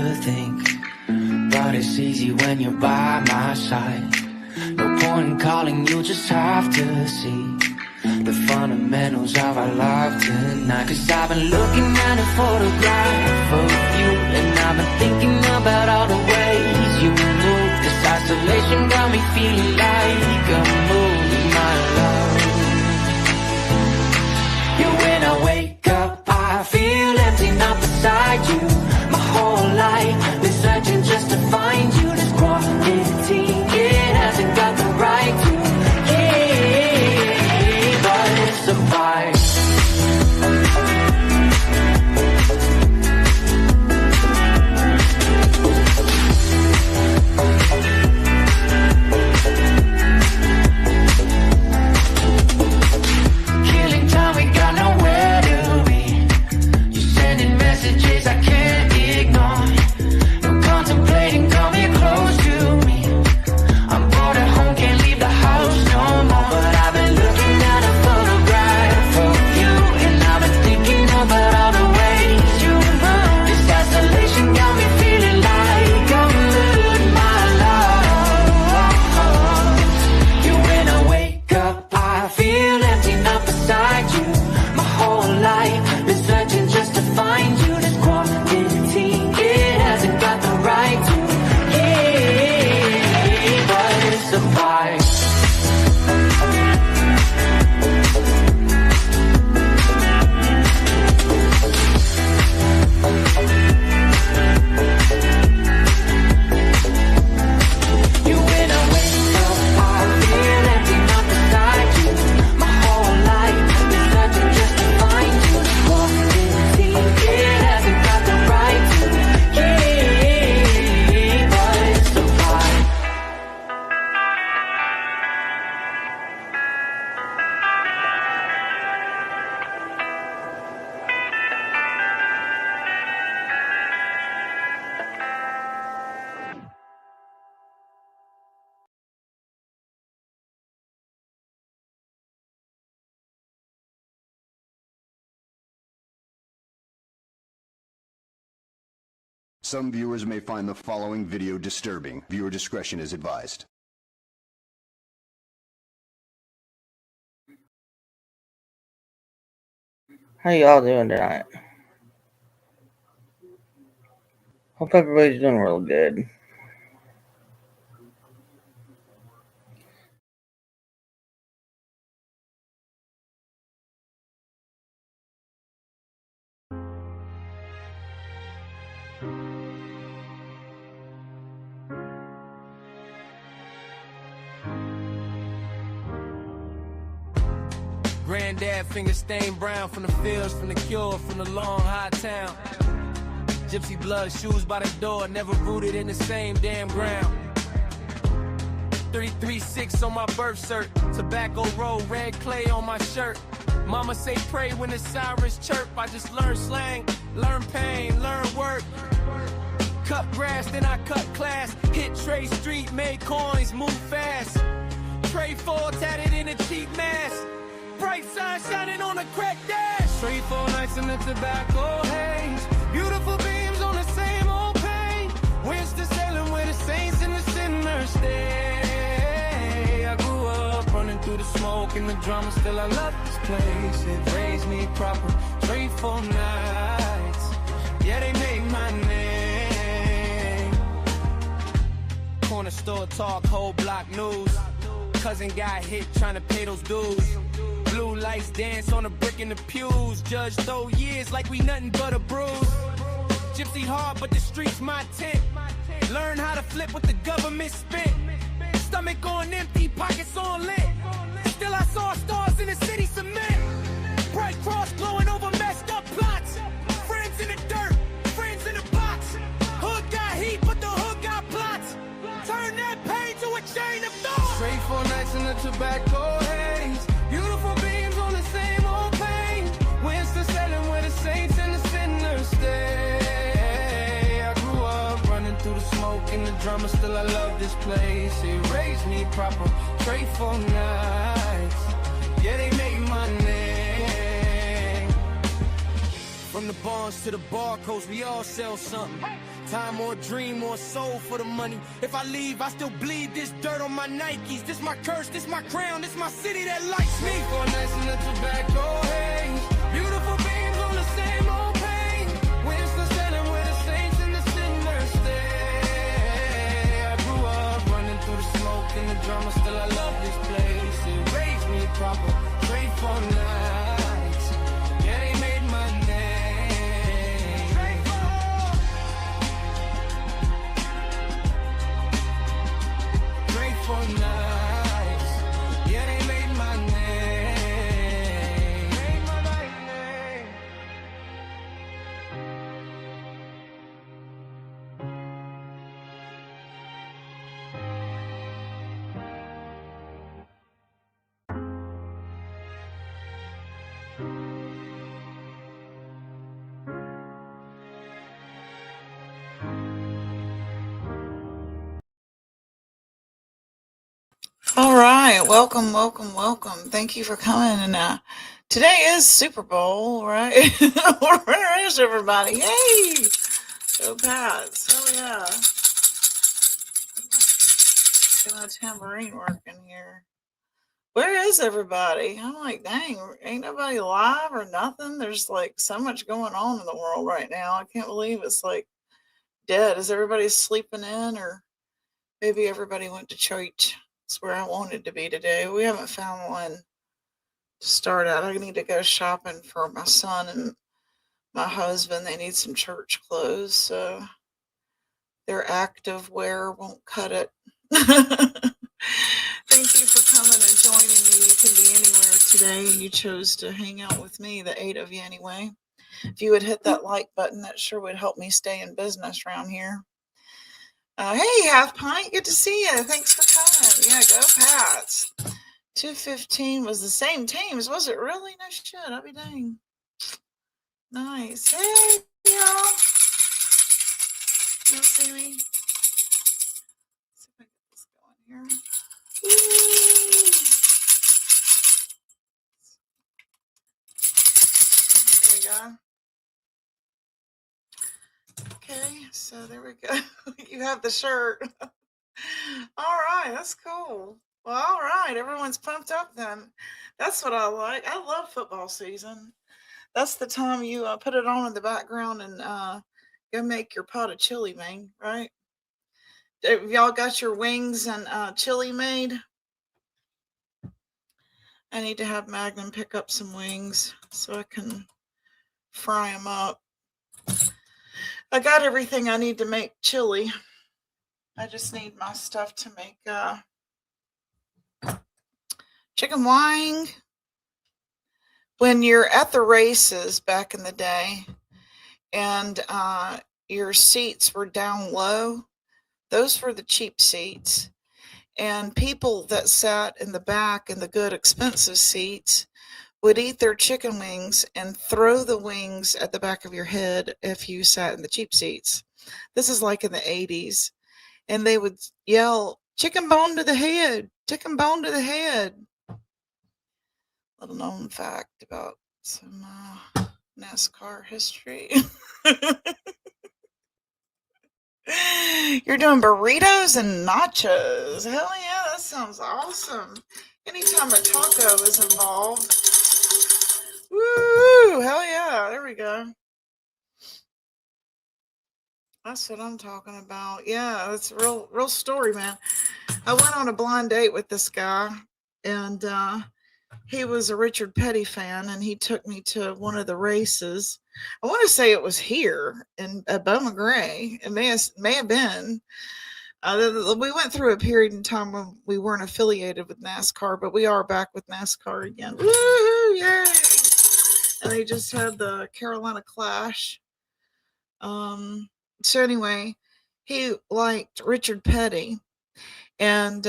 to think, but it's easy when you're by my side. No point in calling, you just have to see the fundamentals of our love tonight. Cause I've been looking at a photograph of you, and I've been thinking about all the ways you move. This isolation got me feeling like a movie, my love. Yeah, when I wake up, I feel empty, not beside you. My whole life been searching just to find you. This quantity, it hasn't got the right to keep, but it's a vibe. Some viewers may find the following video disturbing. Viewer discretion is advised. How y'all doing tonight? Hope everybody's doing real good. Granddad finger stained brown from the fields, from the cure, from the long high town. Gypsy blood, shoes by the door, never rooted in the same damn ground. 336 on my birth cert, tobacco roll, red clay on my shirt. Mama say pray when the sirens chirp. I just learn slang, learn pain, learn work. Cut grass, then I cut class. Hit Trey Street, made coins, move fast. Trey 4 tatted in a cheap mask. Bright sun shining on a crack dash. Straight 4 nights in the tobacco haze. Beautiful beams on the same old pain. Winston-Salem where the saints and the sinners stay. I grew up running through the smoke and the drama. Still I love this place. It raised me proper. Straight 4 nights. Yeah, they made my name. Corner store talk, whole block news. Cousin got hit trying to pay those dues. Blue lights dance on a brick in the pews. Judge throw years like we nothing but a bruise. Gypsy hard, but the streets my tent. Learn how to flip what the government spent. Stomach on empty, pockets on lit. Still I saw stars in the city cement. Bright cross glowing over messed up plots. Friends in the dirt, friends in the box. Hood got heat, but the hood got plots. Turn that pain to a chain of thoughts. Straight 4 nights in the tobacco haze. Beautiful beams on the same old pain. Winston-Salem where the saints and the sinners stay. I grew up running through the smoke and the drama. Still I love this place. It raised me proper. Straight 4 nights. Yeah, they made my name. From the bonds to the barcodes, we all sell something. Time or dream or soul for the money. If I leave, I still bleed this dirt on my Nikes. This my curse, this my crown, this my city that likes me. For nights in the tobacco haze. Beautiful beams on the same old page. Winston standing where the saints and the sinners stay. I grew up running through the smoke and the drama, still I love this place. It raised me proper, straight for nights. Yeah, they made my name. For nights, yeah, they made my name. Made my name. All right, welcome. Thank you for coming. And today is Super Bowl, right? Where is everybody? Hey, go Pats! Oh yeah, get my tambourine working here. Where is everybody? I'm like, dang, ain't nobody live or nothing. There's like so much going on in the world right now. I can't believe it's like dead. Is everybody sleeping in, or maybe everybody went to church? It's where I wanted to be today. We haven't found one to start out. I need to go shopping for my son and my husband. They need some church clothes, so their active wear won't cut it. Thank you for coming and joining me. You can be anywhere today, and you chose to hang out with me, the 8 of you anyway. If you would hit that like button, that sure would help me stay in business around here. Hey, Half Pint, good to see you. Thanks for coming. Yeah, go Pats. 215 was the same teams, was it really? No shit, I'll be dang. Nice. Hey, y'all. You see me? Let's see if I get this going here. Woo. There we go. Okay, so there we go. You have the shirt. All right, that's cool. Well, all right, everyone's pumped up then. That's what I like. I love football season. That's the time you put it on in the background and go make your pot of chili, man, right? Have y'all got your wings and chili made? I need to have Magnum pick up some wings so I can fry them up. I got everything I need to make chili. I just need my stuff to make chicken wing. When you're at the races back in the day and your seats were down low, those were the cheap seats. And people that sat in the back in the good expensive seats would eat their chicken wings and throw the wings at the back of your head if you sat in the cheap seats. This is like in the 80s. And they would yell, chicken bone to the head, chicken bone to the head. Little known fact about some NASCAR history. You're doing burritos and nachos. Hell yeah, that sounds awesome. Anytime a taco is involved. Woo! Hell yeah, there we go. That's what I'm talking about. Yeah, it's a real story, man. I went on a blind date with this guy, and he was a Richard Petty fan, and he took me to one of the races. I want to say it was here in Bowman Gray. It may have been. We went through a period in time when we weren't affiliated with NASCAR, but we are back with NASCAR again. Woo! Yay! And they just had the Carolina Clash. So anyway, he liked Richard Petty, and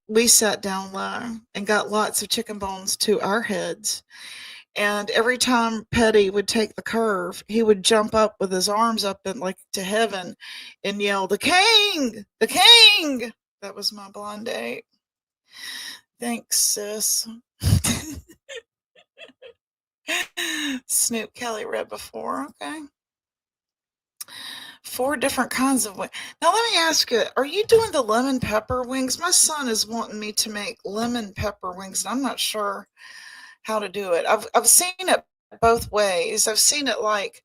we sat down low and got lots of chicken bones to our heads. And every time Petty would take the curve, he would jump up with his arms up and like to heaven and yell, "The king! The king!" That was my blind date. Thanks, sis. Snoop Kelly read before. Okay. 4 different kinds of wings. Now let me ask you, are you doing the lemon pepper wings? My son is wanting me to make lemon pepper wings, and I'm not sure how to do it. I've seen it both ways. I've seen it like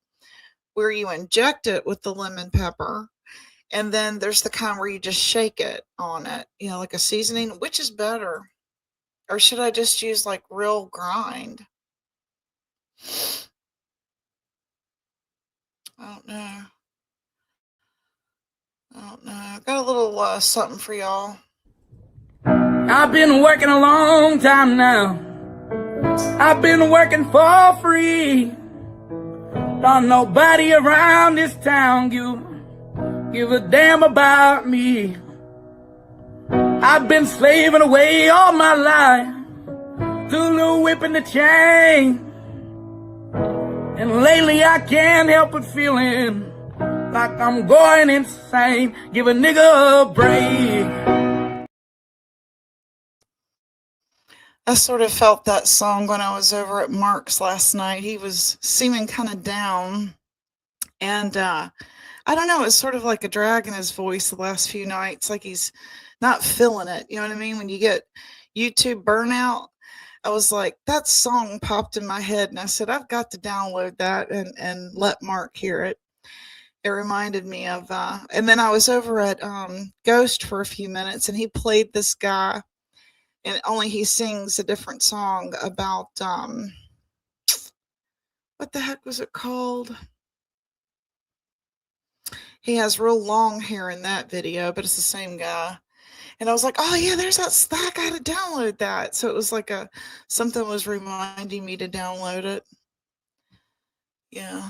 where you inject it with the lemon pepper, and then there's the kind where you just shake it on it, like a seasoning. Which is better? Or should I just use like real grind? I don't know. Got a little something for y'all. I've been working a long time now. I've been working for free. Don't nobody around this town give a damn about me. I've been slaving away all my life, through the whip and the chain. And lately I can't help but feeling like I'm going insane. Give a nigga a break. I sort of felt that song when I was over at Mark's last night. He was seeming kind of down. And I don't know, it's sort of like a drag in his voice the last few nights, like he's not feeling it. You know what I mean? When you get YouTube burnout, I was like, that song popped in my head, and I said, I've got to download that and let Mark hear it. It reminded me of, and then I was over at Ghost for a few minutes, and he played this guy, and only he sings a different song about, what the heck was it called? He has real long hair in that video, but it's the same guy. And I was like, oh yeah, there's that. I gotta download that. So it was like something was reminding me to download it. Yeah.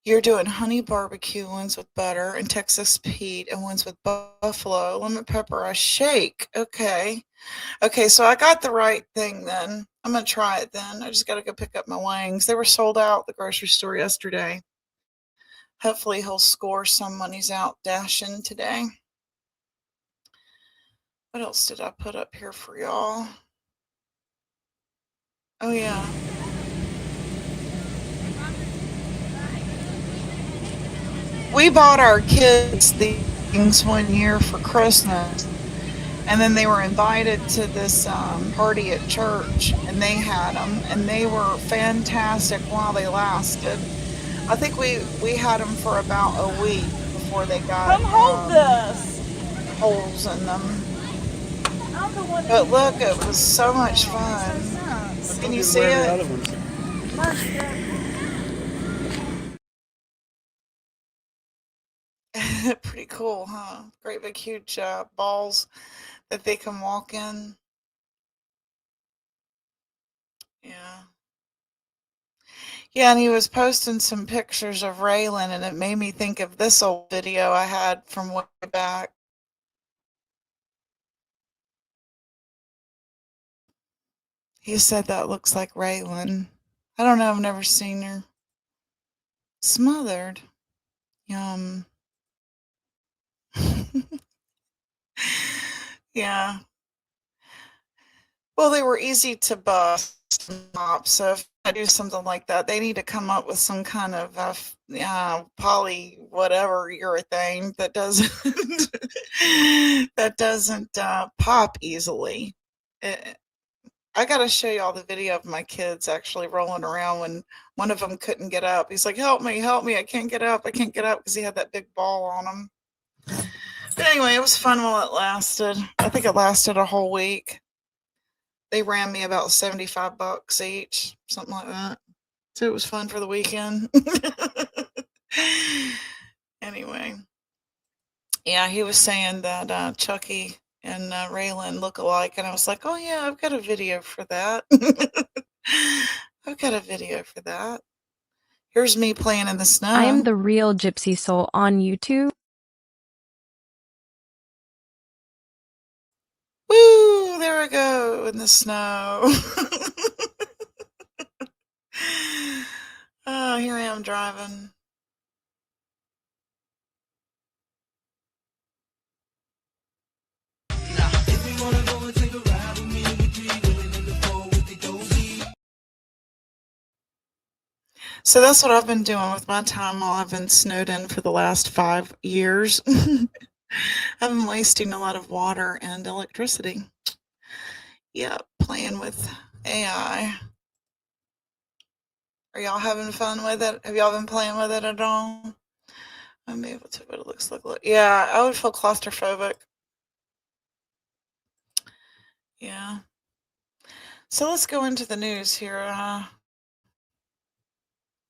You're doing honey barbecue ones with butter and Texas Pete and ones with buffalo, lemon pepper, a shake. Okay. So I got the right thing then. I'm going to try it then. I just got to go pick up my wings. They were sold out at the grocery store yesterday. Hopefully he'll score some when he's out dashing today. What else did I put up here for y'all? Oh, yeah. We bought our kids things one year for Christmas, and then they were invited to this party at church, and they had them, and they were fantastic while they lasted. I think we had them for about a week before they got holes in them. But look, it was so much fun. Can you see it? Pretty cool, huh? Great big huge balls that they can walk in. Yeah. Yeah, and he was posting some pictures of Raylan, and it made me think of this old video I had from way back. He said that looks like Raylan. I don't know, I've never seen her. Smothered. Yum. Yeah. Well, they were easy to bust up, so if I do something like that, they need to come up with some kind of poly whatever urethane that doesn't pop easily. I gotta show you all the video of my kids actually rolling around when one of them couldn't get up. He's like, help me, I can't get up, because he had that big ball on him. But anyway, it was fun while it lasted. I think it lasted a whole week. They ran me about $75 each, something like that. So it was fun for the weekend. Anyway. Yeah, he was saying that Chucky and Raylan look alike, and I was like, oh yeah, I've got a video for that. Here's me playing in the snow. I am the real Gypsy Soul on YouTube. Woo! There I go in the snow. Oh, here I am driving. If you wanna go and take a ride with me, So that's what I've been doing with my time while I've been snowed in for the last 5 years. I've been wasting a lot of water and electricity. Yep, playing with AI. Are y'all having fun with it? Have y'all been playing with it at all? I'm able to, what it looks like. Yeah, I would feel claustrophobic. Yeah. So let's go into the news here.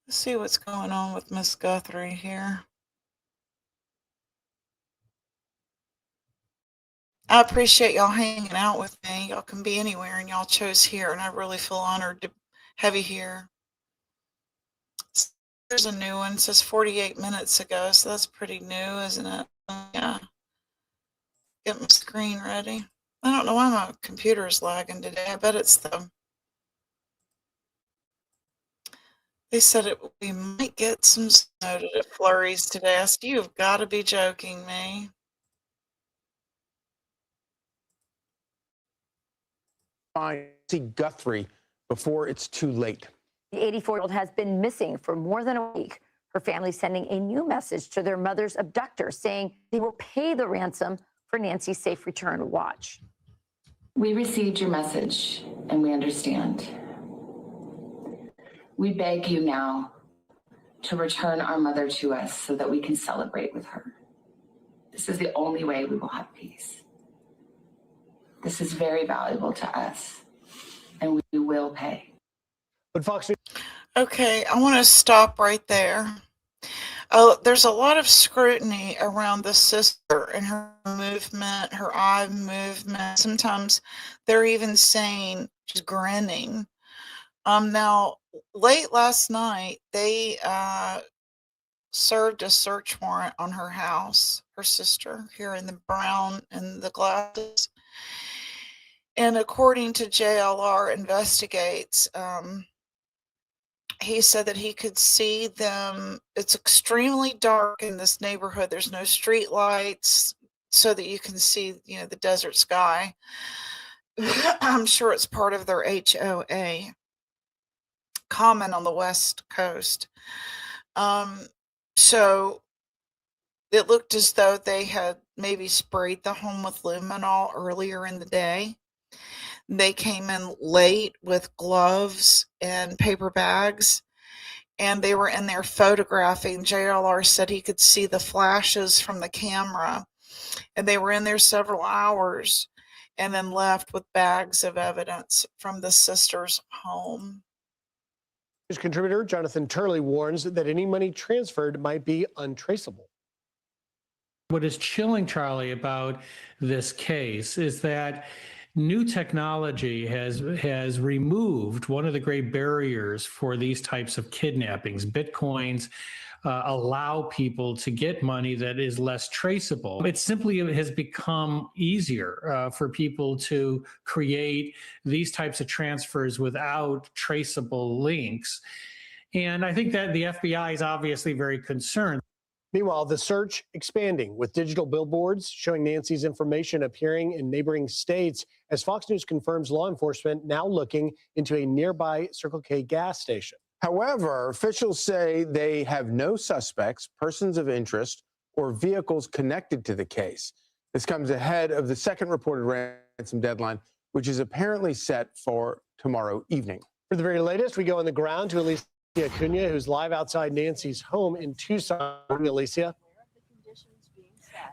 Let's see what's going on with Miss Guthrie here. I appreciate y'all hanging out with me. Y'all can be anywhere, and y'all chose here, and I really feel honored to have you here. There's a new one. It says 48 minutes ago, so that's pretty new, isn't it? Yeah. Get my screen ready. I don't know why my computer is lagging today. I bet it's the. They said we might get some snow flurries today. I said, you've got to be joking me. See Guthrie before it's too late. The 84-year-old has been missing for more than a week. Her family sending a new message to their mother's abductor saying they will pay the ransom for Nancy's safe return to watch. We received your message and we understand. We beg you now to return our mother to us so that we can celebrate with her. This is the only way we will have peace. This is very valuable to us, and we will pay. But Fox News. Okay, I want to stop right there. There's a lot of scrutiny around the sister and her movement, her eye movement. Sometimes they're even saying she's grinning. Now, late last night, they served a search warrant on her house, her sister, here in the brown and the glasses. And according to JLR Investigates, he said that he could see them. It's extremely dark in this neighborhood. There's no street lights so that you can see, the desert sky. I'm sure it's part of their HOA common on the West Coast. So it looked as though they had maybe sprayed the home with luminol earlier in the day. They came in late with gloves and paper bags, and they were in there photographing. JLR said he could see the flashes from the camera, and they were in there several hours and then left with bags of evidence from the sister's home. News contributor Jonathan Turley warns that any money transferred might be untraceable. What is chilling, Charlie, about this case is that new technology has removed one of the great barriers for these types of kidnappings. Bitcoins allow people to get money that is less traceable. It simply has become easier for people to create these types of transfers without traceable links. And I think that the FBI is obviously very concerned. Meanwhile, the search expanding with digital billboards showing Nancy's information appearing in neighboring states as Fox News confirms law enforcement now looking into a nearby Circle K gas station. However, officials say they have no suspects, persons of interest, or vehicles connected to the case. This comes ahead of the second reported ransom deadline, which is apparently set for tomorrow evening. For the very latest, we go on the ground to Alicia Cunha, who's live outside Nancy's home in Tucson. Alicia.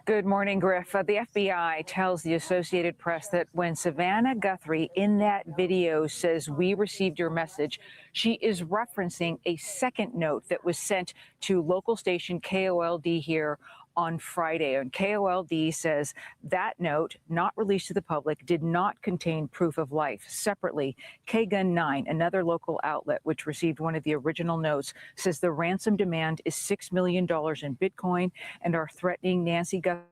Good morning, Griff. The FBI tells the Associated Press that when Savannah Guthrie in that video says, "We received your message," she is referencing a second note that was sent to local station KOLD here on Friday. And KOLD says that note, not released to the public, did not contain proof of life. Separately, KGUN 9, another local outlet which received one of the original notes, says the ransom demand is $6 million in Bitcoin and are threatening Nancy Guthrie's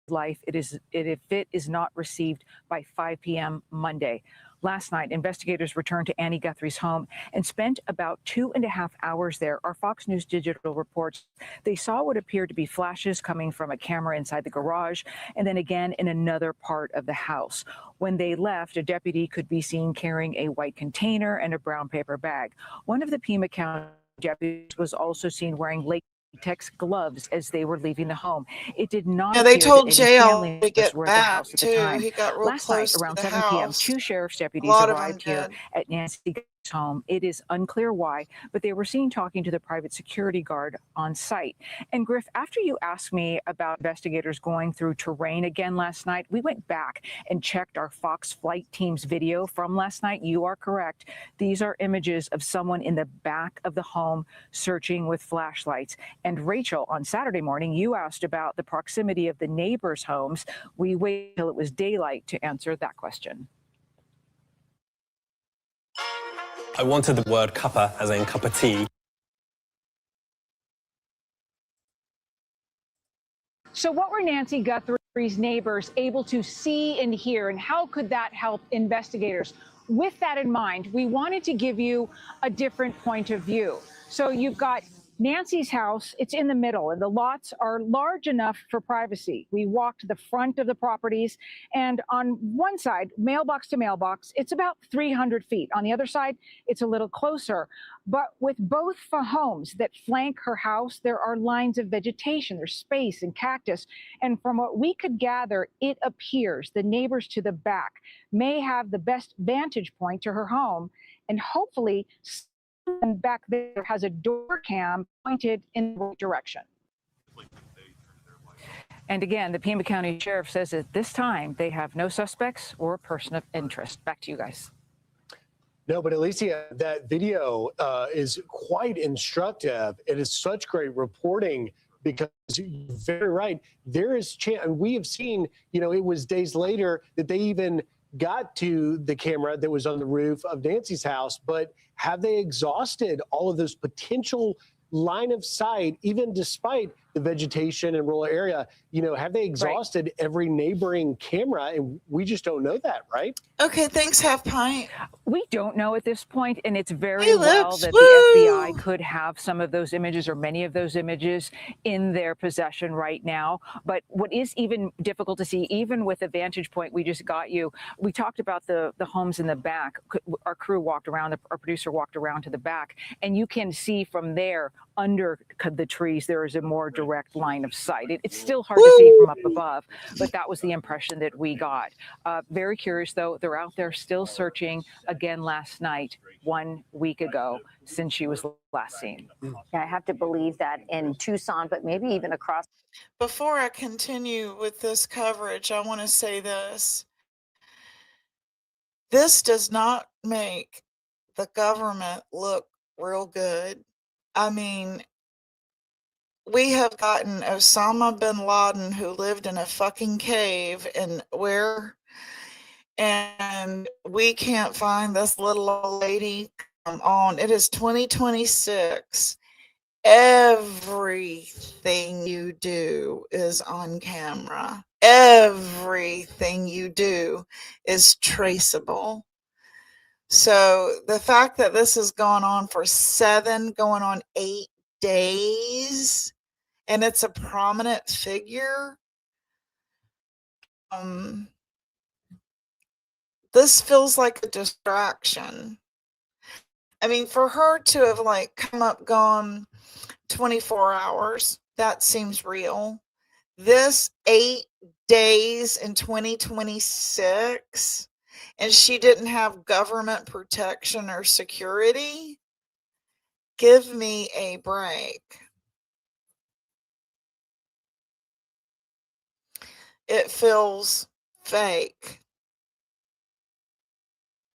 life if it is not received by 5 p.m. Monday. Last night, investigators returned to Annie Guthrie's home and spent about 2.5 hours there. Our Fox News Digital reports they saw what appeared to be flashes coming from a camera inside the garage and then again in another part of the house. When they left, a deputy could be seen carrying a white container and a brown paper bag. One of the Pima County deputies was also seen wearing latex gloves as they were leaving the home. It did not Yeah, they appear told that any jail family to members get were at the back house at the too. time. He got real Last night, close to around the 7 p.m., house. 2 sheriff's A deputies lot of them arrived here did. at Nancy Guthrie's home. It is unclear why, but they were seen talking to the private security guard on site. And Griff, after you asked me about investigators going through terrain again last night, we went back and checked our Fox flight team's video from last night. You are correct. These are images of someone in the back of the home searching with flashlights. And Rachel, on Saturday morning, you asked about the proximity of the neighbors' homes. We waited till it was daylight to answer that question. I wanted the word cuppa, as in cup of tea. So what were Nancy Guthrie's neighbors able to see and hear, and how could that help investigators? With that in mind, we wanted to give you a different point of view. So you've got Nancy's house, it's in the middle, and the lots are large enough for privacy. We walked the front of the properties, and on one side, mailbox to mailbox, it's about 300 feet. On the other side, it's a little closer. But with both homes that flank her house, there are lines of vegetation, there's space and cactus. And from what we could gather, it appears the neighbors to the back may have the best vantage point to her home, and hopefully someone back there has a door cam pointed in the right direction. And again, the Pima County Sheriff says at this time they have no suspects or a person of interest. Back to you guys. No, but Alicia, that video is quite instructive. It is such great reporting because you're very right. There is chance, and we have seen, you know, it was days later that they even got to the camera that was on the roof of Nancy's house. But have they exhausted all of those potential line of sight, even despite the vegetation and rural area? You know, have they exhausted every neighboring camera? And we just don't know that, right? Okay, thanks, Half Pint. We don't know at this point, and it's very Hey, well Lips. that Woo! the FBI could have some of those images or many of those images in their possession right now. But what is even difficult to see, even with the vantage point we just got you, we talked about the homes in the back. Our crew walked around, our producer walked around to the back, and you can see from there under the trees, there is a more direct line of sight. It's still hard to see from up above, but that was the impression that we got. Very curious, though. They're out there still searching again last night, 1 week ago, since she was last seen. I have to believe that in Tucson, but maybe even across. Before I continue with this coverage, I want to say this. This does not make the government look real good. I mean, we have gotten Osama bin Laden, who lived in a fucking cave, and we can't find this little old lady. Come on, it is 2026. Everything you do is on camera. Everything you do is traceable. So the fact that this has gone on for going on 8 days, and it's a prominent figure, this feels like a distraction. I mean, for her to have gone 24 hours, that seems real. This 8 days in 2026, and she didn't have government protection or security. Give me a break. It feels fake.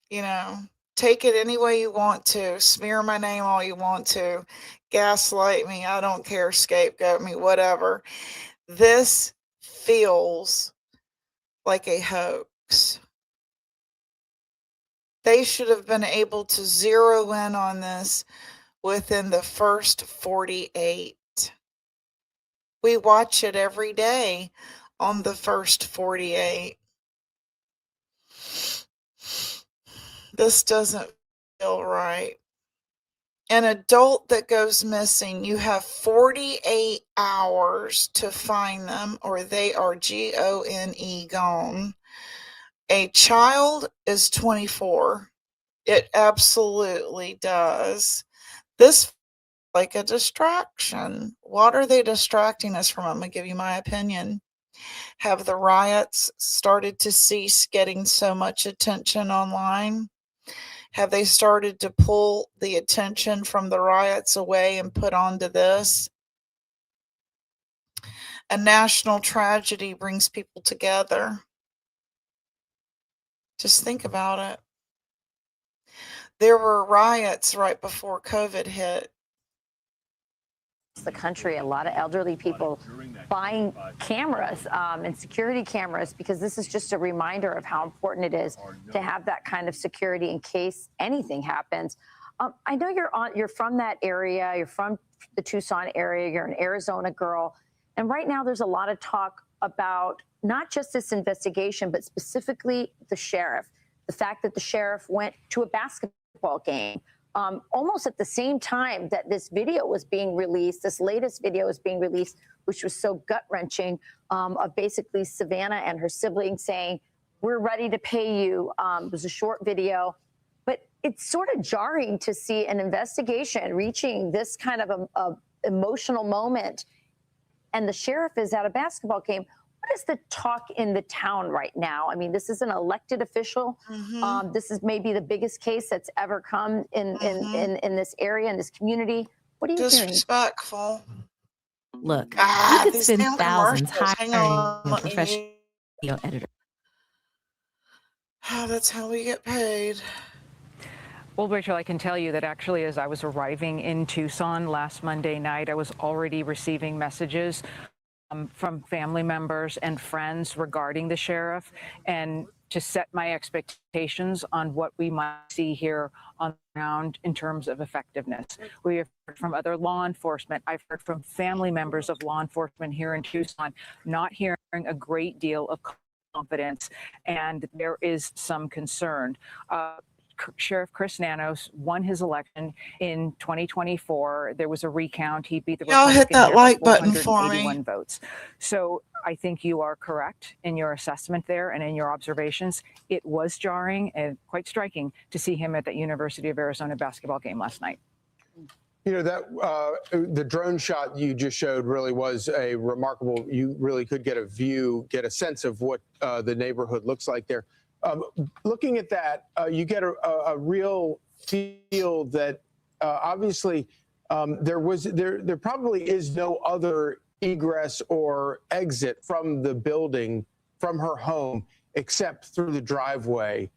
You know, take it any way you want to. Smear my name all you want to. Gaslight me. I don't care. Scapegoat me. Whatever. This feels like a hoax. They should have been able to zero in on this within the first 48. We watch it every day on the first 48. This doesn't feel right. An adult that goes missing, you have 48 hours to find them, or they are gone, gone. A child is 24. It absolutely does. This like a distraction. What are they distracting us from? I'm going to give you my opinion. Have the riots started to cease getting so much attention online? Have they started to pull the attention from the riots away and put onto this? A national tragedy brings people together. Just think about it. There were riots right before COVID hit. The country, a lot of elderly people buying cameras and security cameras, because this is just a reminder of how important it is to have that kind of security in case anything happens. I know you're from that area, you're from the Tucson area, you're an Arizona girl, and right now there's a lot of talk about not just this investigation, but specifically the sheriff. The fact that the sheriff went to a basketball game almost at the same time that this video was being released, this latest video was being released, which was so gut-wrenching, of basically Savannah and her siblings saying, "We're ready to pay you." It was a short video, but it's sort of jarring to see an investigation reaching this kind of a emotional moment, and the sheriff is at a basketball game. What is the talk in the town right now? I mean, this is an elected official. This is maybe the biggest case that's ever come in this area, in this community. What are you hearing? Disrespectful. Look, you could these spend damn thousands commercials. Hang hiring on, a let me professional mute. video editor. Oh, that's how we get paid. Well, Rachel, I can tell you that actually as I was arriving in Tucson last Monday night, I was already receiving messages from family members and friends regarding the sheriff, and to set my expectations on what we might see here on the ground in terms of effectiveness. We have heard from other law enforcement. I've heard from family members of law enforcement here in Tucson, not hearing a great deal of confidence, and there is some concern. Sheriff Chris Nanos won his election in 2024. There was a recount. He beat the Y'all hit Republican that like button for 481 me. votes. So I think you are correct in your assessment there and in your observations. It was jarring and quite striking to see him at that University of Arizona basketball game last night. You know, that the drone shot you just showed really was a remarkable, you really could get a sense of what the neighborhood looks like there. Looking at that, you get a real feel that obviously there probably is no other egress or exit from the building, from her home, except through the driveway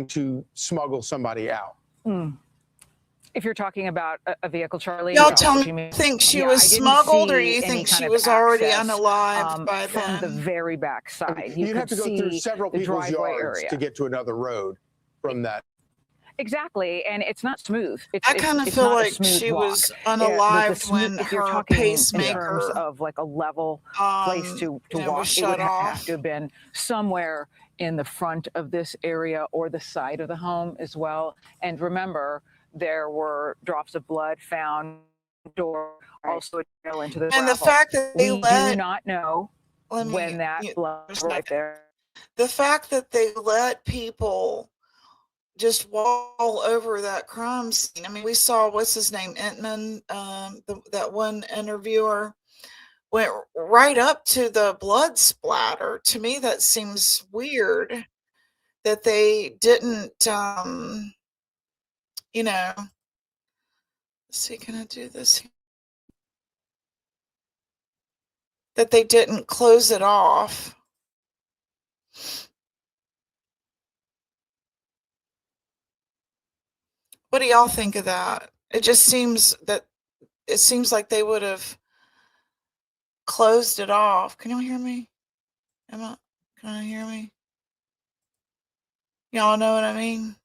to smuggle somebody out. If you're talking about a vehicle, Charlie, Y'all tell me, think she was smuggled, or you think she was already unalived by from then? the very back side? You'd have to go through several people's yards area to get to another road from that. Exactly, and it's not smooth. I kind of feel like she was unalived when if you're her talking pacemaker in terms of like a level place to walk, it would have to have been somewhere in the front of this area or the side of the home as well. And remember, there were drops of blood found or also a trail into the and gravel. the fact that they we do not know when that blood was right there. The fact that they let people just wall over that crime scene. I mean, we saw, what's his name, Entman, that one interviewer went right up to the blood splatter. To me, that seems weird that they didn't, you know, let's see, can I do this? That they didn't close it off. What do y'all think of that? It seems like they would have closed it off. Can y'all hear me? Emma, can you hear me? Y'all know what I mean?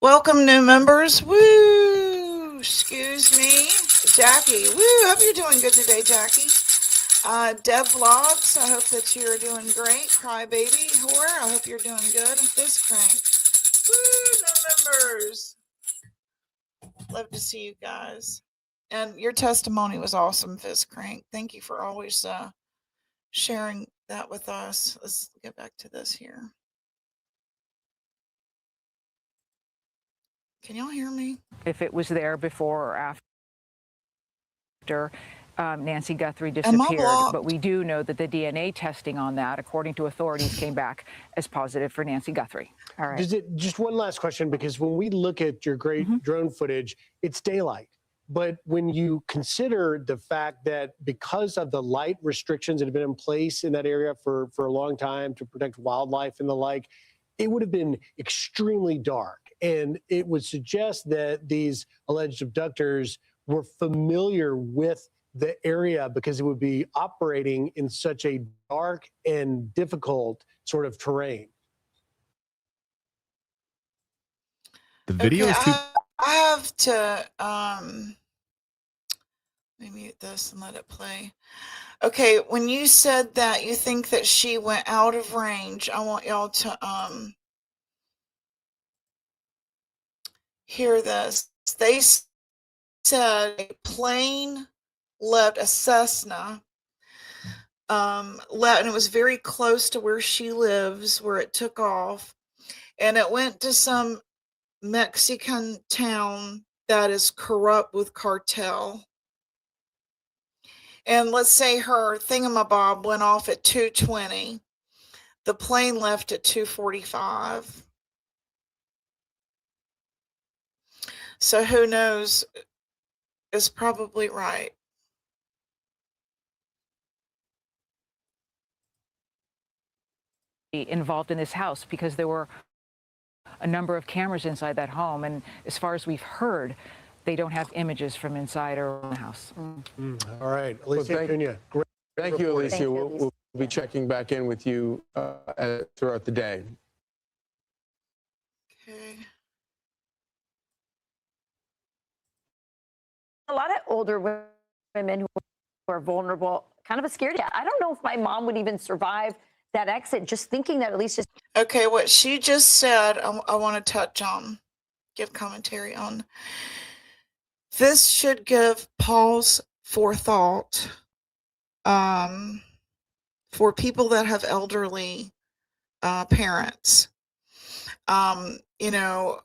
Welcome, new members. Woo! Excuse me. Jackie. Woo! Hope you're doing good today, Jackie. Deb Vlogs, I hope that you're doing great. Crybaby Whore, I hope you're doing good. And Fist Crank. Woo! New members. Love to see you guys. And your testimony was awesome, Fist Crank. Thank you for always sharing that with us. Let's get back to this here. Can y'all hear me? If it was there before or after Nancy Guthrie Am I disappeared, blocked? but we do know that the DNA testing on that, according to authorities, came back as positive for Nancy Guthrie. All right. Just one last question, because when we look at your great drone footage, it's daylight. But when you consider the fact that because of the light restrictions that have been in place in that area for a long time to protect wildlife and the like, it would have been extremely dark. And it would suggest that these alleged abductors were familiar with the area, because it would be operating in such a dark and difficult sort of terrain. The video Okay, is too. I have to let me mute this and let it play. Okay, when you said that you think that she went out of range, I want y'all to hear this. They said a plane left, a Cessna, left, and it was very close to where she lives, where it took off, and it went to some Mexican town that is corrupt with cartel. And let's say her thingamabob went off at 2:20. The plane left at 2:45. So who knows? Is probably right. Involved in this house, because there were a number of cameras inside that home, and as far as we've heard, they don't have images from inside or around the house. All right, Alicia Cunha. Thank you, Alicia. Thank you, We'll be checking back in with you throughout the day. Okay. A lot of older women who are vulnerable, kind of a scaredy cat. I don't know if my mom would even survive that exit, just thinking that at least just. Okay, what she just said, I want to touch on, give commentary on. This should give pause for thought for people that have elderly parents. You know,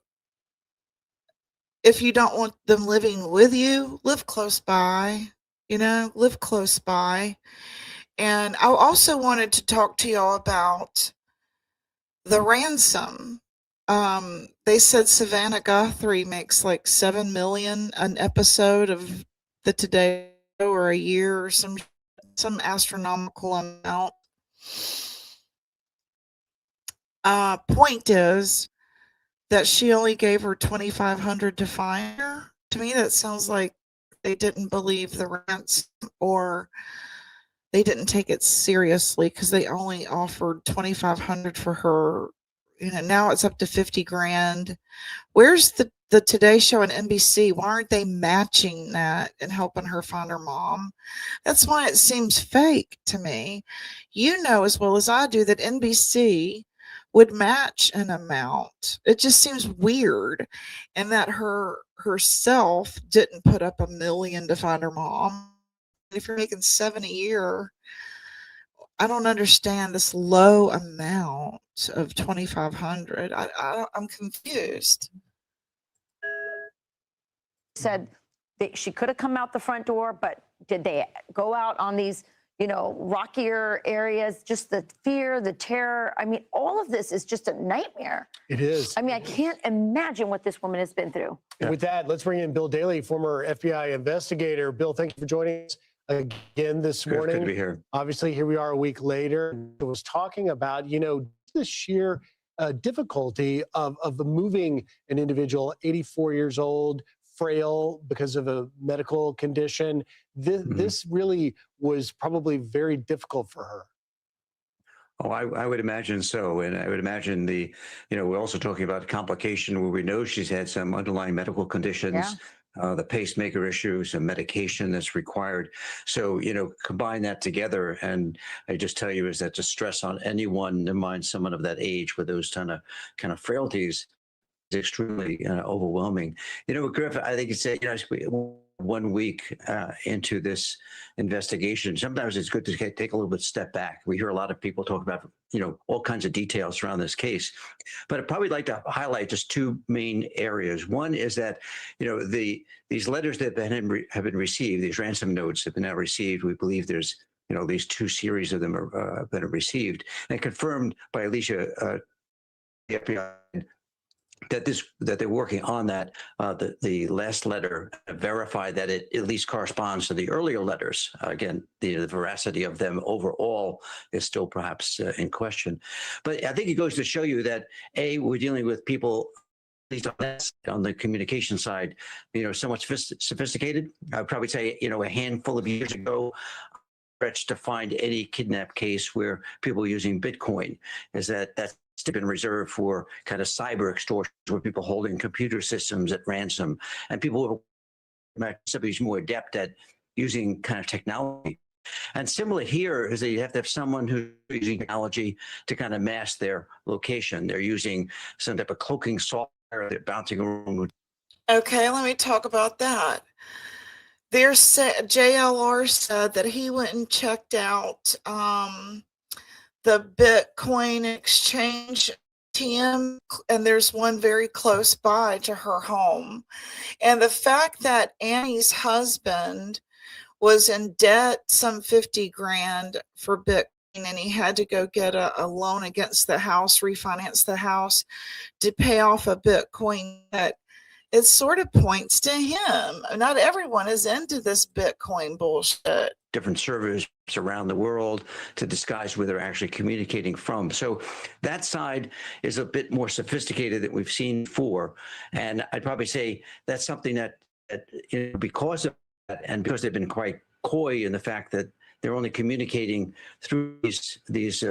if you don't want them living with you, live close by, live close by. And I also wanted to talk to y'all about the ransom. They said Savannah Guthrie makes like $7 million an episode of the Today Show, or a year, or some astronomical amount. Point is that she only gave her $2,500 to find her. To me, that sounds like they didn't believe the ransom, or they didn't take it seriously, because they only offered $2,500 for her. Now it's up to $50,000. Where's the Today Show and NBC? Why aren't they matching that and helping her find her mom? That's why it seems fake to me. You know as well as I do that NBC would match an amount. It just seems weird, and that herself didn't put up $1 million to find her mom. If you're making $7 a year, I don't understand this low amount of $2,500. I'm confused. Said that she could have come out the front door, but did they go out on these, rockier areas? Just the fear, the terror. I mean, all of this is just a nightmare. It is. I mean, I can't imagine what this woman has been through. And with that, let's bring in Bill Daley, former FBI investigator. Bill, thank you for joining us again this morning. Good to be here. Obviously, here we are a week later. I was talking about, the sheer difficulty of moving an individual, 84 years old, frail because of a medical condition. This really was probably very difficult for her. Oh, I would imagine so. And I would imagine we're also talking about complication where we know she's had some underlying medical conditions. Yeah. The pacemaker issue, some medication that's required. So, combine that together. And I just tell you is that the stress on anyone, never mind someone of that age with those kind of frailties, is extremely overwhelming. Griff, I think you said, 1 week into this investigation. Sometimes it's good to take a little bit step back. We hear a lot of people talk about, all kinds of details around this case, but I'd probably like to highlight just two main areas. One is that, these letters that have been received, these ransom notes have been now received. We believe there's, at least 2 series of them have been received and confirmed by Alicia, the FBI, that they're working on that. The last letter verified that it at least corresponds to the earlier letters. Again, the veracity of them overall is still perhaps in question. But I think it goes to show you that we're dealing with people, at least on the communication side, somewhat sophisticated. I'd probably say, a handful of years ago, stretch to find any kidnap case where people are using Bitcoin. That's been reserved for kind of cyber extortion, where people holding computer systems at ransom, and people who are somebody's more adept at using kind of technology. And similar here is that you have to have someone who's using technology to kind of mask their location. They're using some type of cloaking software. They're bouncing around. Okay, let me talk about that. JLR said that he went and checked out the Bitcoin exchange ATM, and there's one very close by to her home. And the fact that Annie's husband was in debt some 50 grand for Bitcoin, and he had to go get a loan against the house, refinance the house to pay off a Bitcoin debt, it sort of points to him. Not everyone is into this Bitcoin bullshit. Different servers around the world to disguise where they're actually communicating from. So that side is a bit more sophisticated than we've seen before. And I'd probably say that's something that because of that, and because they've been quite coy in the fact that they're only communicating through these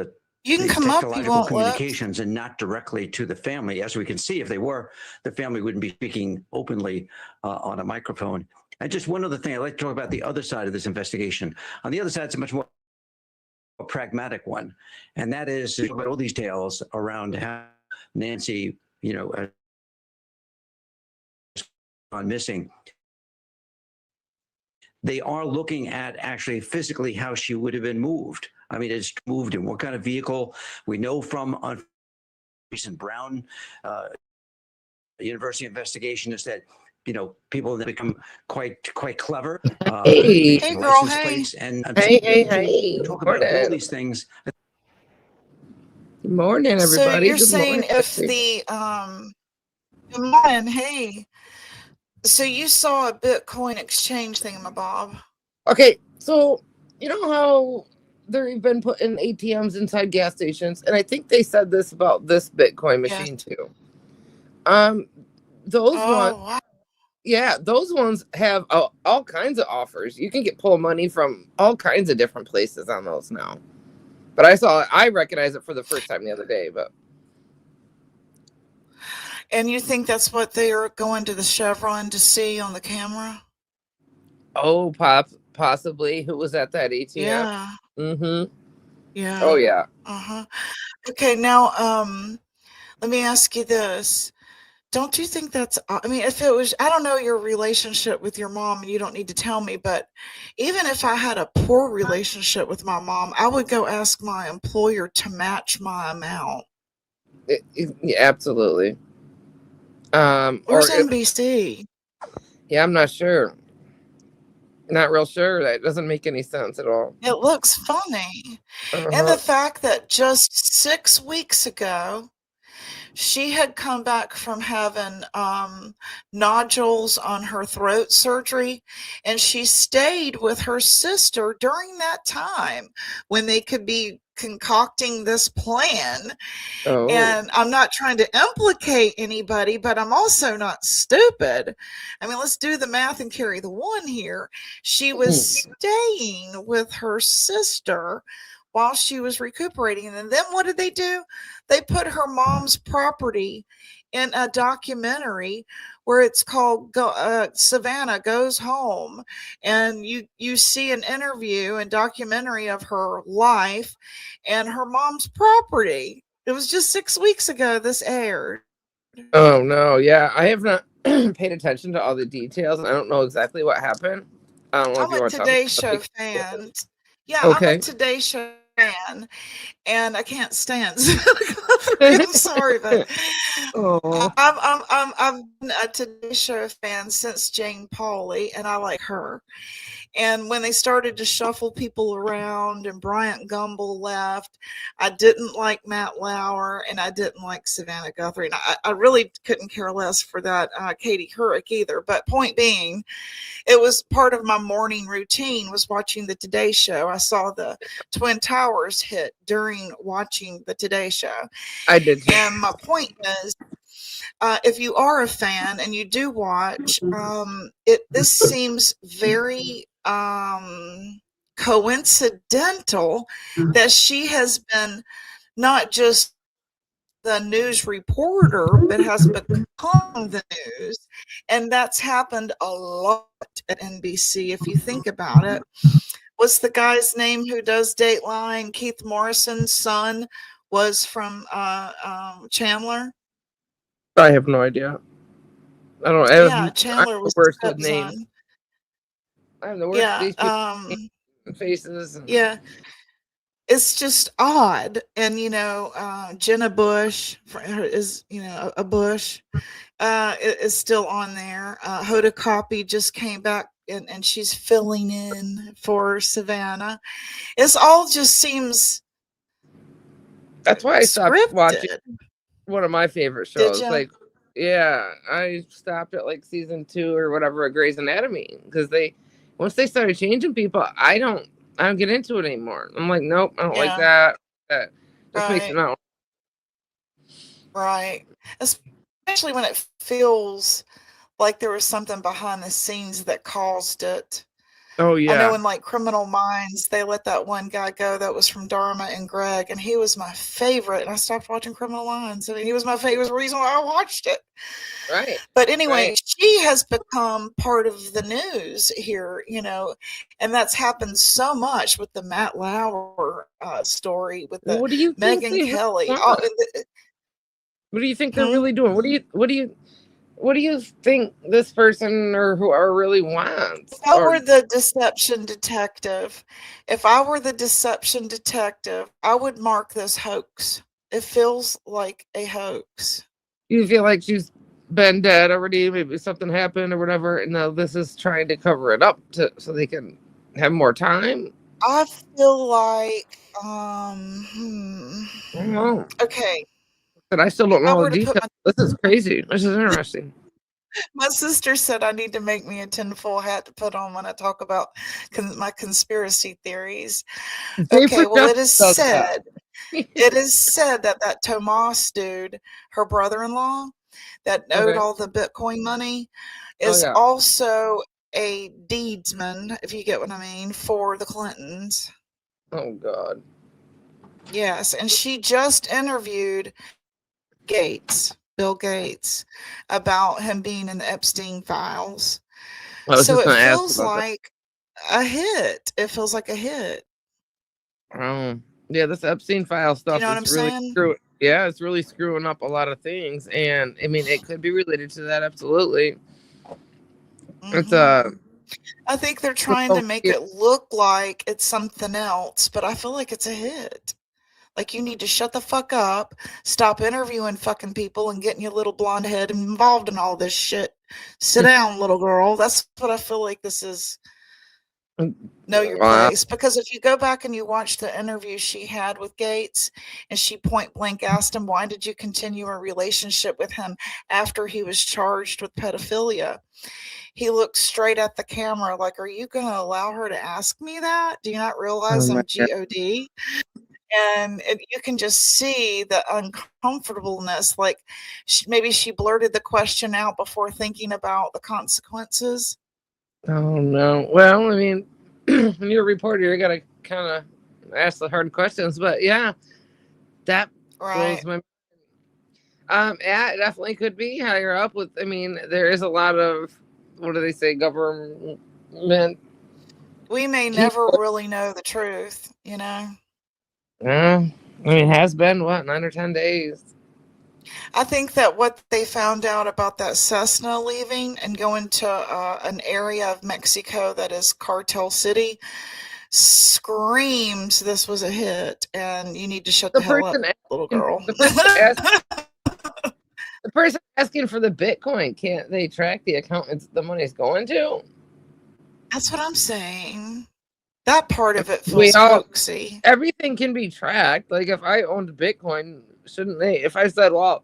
you can come up, you won't communications and not directly to the family. As we can see, if they were, the family wouldn't be speaking openly on a microphone. And just one other thing, I'd like to talk about the other side of this investigation. On the other side, it's a much more pragmatic one, and that is about all these tales around how Nancy, gone missing. They are looking at actually physically how she would have been moved. I mean, it's moved in what kind of vehicle. We know from recent Brown University investigation is that people that become quite clever. Hey, girl, hey. Plates and Hey. talk about all these things. Good morning, everybody. So you're Good saying morning. if the good morning, hey. So you saw a Bitcoin exchange thingamabob. Okay, so you know how they've been putting ATMs inside gas stations, and I think they said this about this Bitcoin machine too. Those ones, wow. yeah, those ones have all kinds of offers. You can pull money from all kinds of different places on those now. But I recognized it for the first time the other day. But and you think that's what they are going to the Chevron to see on the camera? Oh, possibly. Who was at that ATM? Yeah. Mm-hmm. Yeah. Oh, yeah. Uh-huh. Okay, now let me ask you this. Don't you think that's, I mean, if it was, I don't know your relationship with your mom, and you don't need to tell me, but even if I had a poor relationship with my mom, I would go ask my employer to match my amount. Yeah, absolutely. Where's NBC? Yeah, I'm not sure. Not real sure. That doesn't make any sense at all. It looks funny. And the fact that just 6 weeks ago, she had come back from having nodules on her throat surgery, and she stayed with her sister during that time when they could be concocting this plan. Oh. And I'm not trying to implicate anybody, but I'm also not stupid. I mean, let's do the math and carry the one here. She was staying with her sister while she was recuperating. And then what did they do? They put her mom's property in a documentary where it's called Savannah Goes Home. And you see an interview and documentary of her life and her mom's property. It was just 6 weeks ago this aired. Oh, no. Yeah, I have not. paid attention to all the details, and I don't know exactly what happened. I don't know if I'm you a want to talk about Today Show it. fan. Yeah, I'm a Okay. Today Show fan, and I can't stand Guthrie. I'm sorry, but Oh. I've been a Today Show fan since Jane Pauley, and I like her. And when they started to shuffle people around and Bryant Gumbel left, I didn't like Matt Lauer and I didn't like Savannah Guthrie. And I really couldn't care less for that Katie Couric either. But point being, it was part of my morning routine was watching the Today Show. I saw the Twin Towers hit during watching the Today Show. I did too. And my point is, if you are a fan and you do watch, this seems very coincidental that she has been not just the news reporter, but has become the news. And that's happened a lot at NBC, if you think about it. What's the guy's name who does Dateline? Keith Morrison's son was from Chandler. I have no idea. I don't. Yeah, Chandler was worse the with names. stepson. I'm the worst. Yeah, These people faces. And... yeah. It's just odd. And, Jenna Bush is, a Bush, is still on there. Hoda Kotb just came back and she's filling in for Savannah. It's all just seems. That's why I stopped scripted. watching one of my favorite shows. Did ya? Like, yeah, I stopped at like season 2 or whatever of Grey's Anatomy because once they started changing people, I don't get into it anymore. I'm like, nope, I don't like that. That just makes it not. Right. Especially when it feels like there was something behind the scenes that caused it. Oh yeah. I know in like Criminal Minds, they let that one guy go that was from Dharma and Greg, and he was my favorite. And I stopped watching Criminal Minds. I mean, he was my favorite. It was the reason why I watched it. Right. But anyway, right. She has become part of the news here, and that's happened so much with the Matt Lauer story, with the What do you think Megyn Kelly. what do you think they're really doing? What do you think this person or whoever really wants? If I were the deception detective, I would mark this hoax. It feels like a hoax. You feel like she's been dead already, maybe something happened or whatever, and now this is trying to cover it up so they can have more time? I feel like I don't know. Okay. But I still don't know the details. This is crazy. This is interesting. My sister said I need to make me a tinfoil hat to put on when I talk about my conspiracy theories. Okay, well, it is said that Tomas dude, her brother-in-law, that owed all the Bitcoin money, is also a deedsman, if you get what I mean, for the Clintons. Oh God. Yes, and she just interviewed Bill Gates, about him being in the Epstein files. So it feels like a hit. It feels like a hit. Yeah, this Epstein file stuff You know what I'm saying? It's really screwing up a lot of things. And I mean, it could be related to that. Absolutely. It's I think they're trying to make it look like it's something else, but I feel like it's a hit. Like, you need to shut the fuck up, stop interviewing fucking people and getting your little blonde head involved in all this shit. Sit down, little girl. That's what I feel like this is. Know your place. Because if you go back and you watch the interview she had with Gates, and she point blank asked him, why did you continue a relationship with him after he was charged with pedophilia? He looked straight at the camera like, are you going to allow her to ask me that? Do you not realize I'm GOD? And you can just see the uncomfortableness. Like, maybe she blurted the question out before thinking about the consequences. Oh, no. Well, I mean, when you're a reporter, you got to kind of ask the hard questions. But, yeah, that blows my mind. Yeah, it definitely could be higher up with, I mean, there is a lot of, what do they say, government. We may never really know the truth, I mean, it has been, 9 or 10 days? I think that what they found out about that Cessna leaving and going to an area of Mexico that is Cartel City screams this was a hit, and you need to shut the hell up, little girl. The person asking for the Bitcoin, can't they track the account the money's going to? That's what I'm saying. That part of it feels hoaxy. Everything can be tracked. Like if I owned Bitcoin, shouldn't they? If I said, well,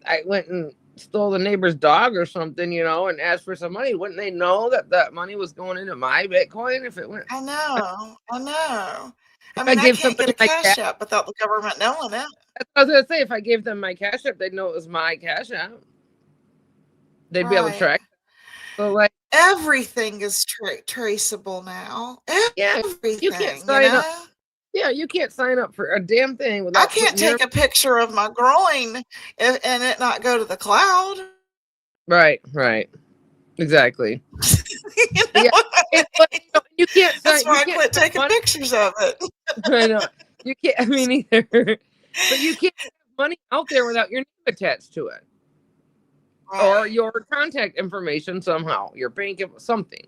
I went and stole the neighbor's dog or something, and asked for some money, wouldn't they know that that money was going into my Bitcoin if it went? I know. I mean, I can't get a Cash App without the government knowing it. That's what I was going to say. If I gave them my Cash App, they'd know it was my Cash App. They'd be able to track. So, like, everything is traceable now. Everything, you can't sign up. Yeah, you can't sign up for a damn thing without. I can't take a picture of my groin and it not go to the cloud. Right. Exactly. Yeah. You can't. That's why I quit taking pictures of it. I know. You can't. I mean, either. But you can't have money out there without your name attached to it, or your contact information somehow, your bank, something.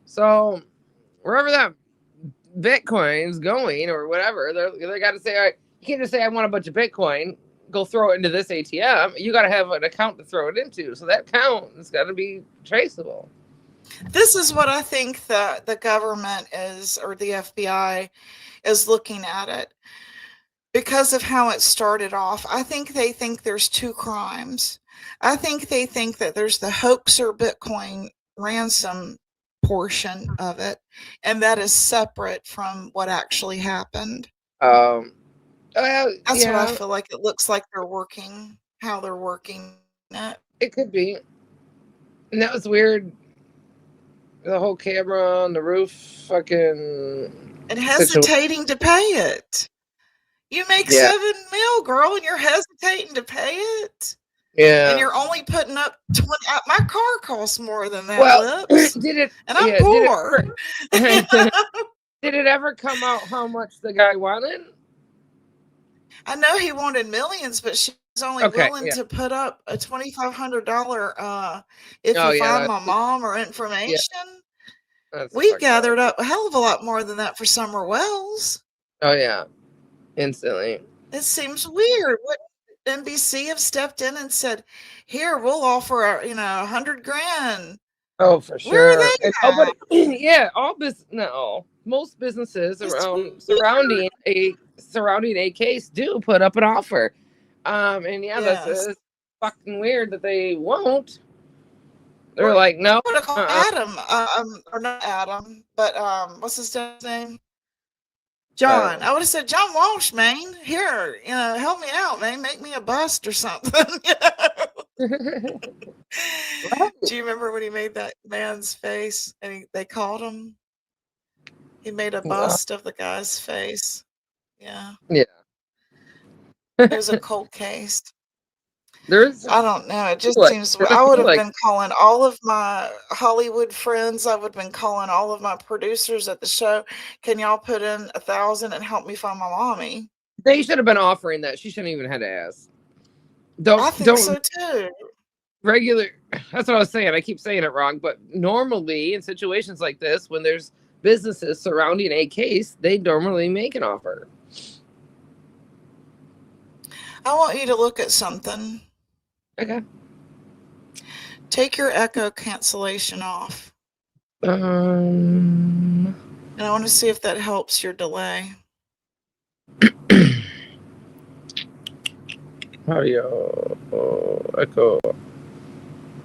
So wherever that Bitcoin's going or whatever, they got to say, all right, you can't just say I want a bunch of Bitcoin, go throw it into this ATM. You got to have an account to throw it into. So that account has got to be traceable. This is what I think the government is, or the FBI is looking at it. Because of how it started off, I think they think there's two crimes. I think they think that there's the hoaxer Bitcoin ransom portion of it, and that is separate from what actually happened. That's what I feel like. It looks like they're working, how they're working it. It could be. And that was weird. The whole camera on the roof, fucking. And hesitating to pay it. You make $7 million, girl, and you're hesitating to pay it. Yeah. And you're only putting up 20. My car costs more than that. Well, Lips. did it? And I'm poor. Did it ever come out how much the guy wanted? I know he wanted millions, but she was only willing to put up a $2,500 if you find my mom or information. Yeah. We gathered up a hell of a lot more than that for Summer Wells. Oh yeah, instantly. It seems weird. What NBC have stepped in and said, "Here, we'll offer $100,000." Oh, for sure. Where are they at? Most businesses surrounding a case do put up an offer. This is fucking weird that they won't. They're like, no. I would have called Adam, or not Adam, but what's his name? John. I would have said, John Walsh, man, here, help me out, man, make me a bust or something. Do you remember when he made that man's face and they called him? He made a bust of the guy's face. Yeah. Yeah. It was a cold case. I don't know. It just seems. I would have been calling all of my Hollywood friends. I would have been calling all of my producers at the show. Can y'all put in 1,000 and help me find my mommy? They should have been offering that. She shouldn't even have to ask. I think so too. That's what I was saying. I keep saying it wrong, but normally in situations like this, when there's businesses surrounding a case, they normally make an offer. I want you to look at something. Okay. Take your echo cancellation off. And I want to see if that helps your delay. Audio echo.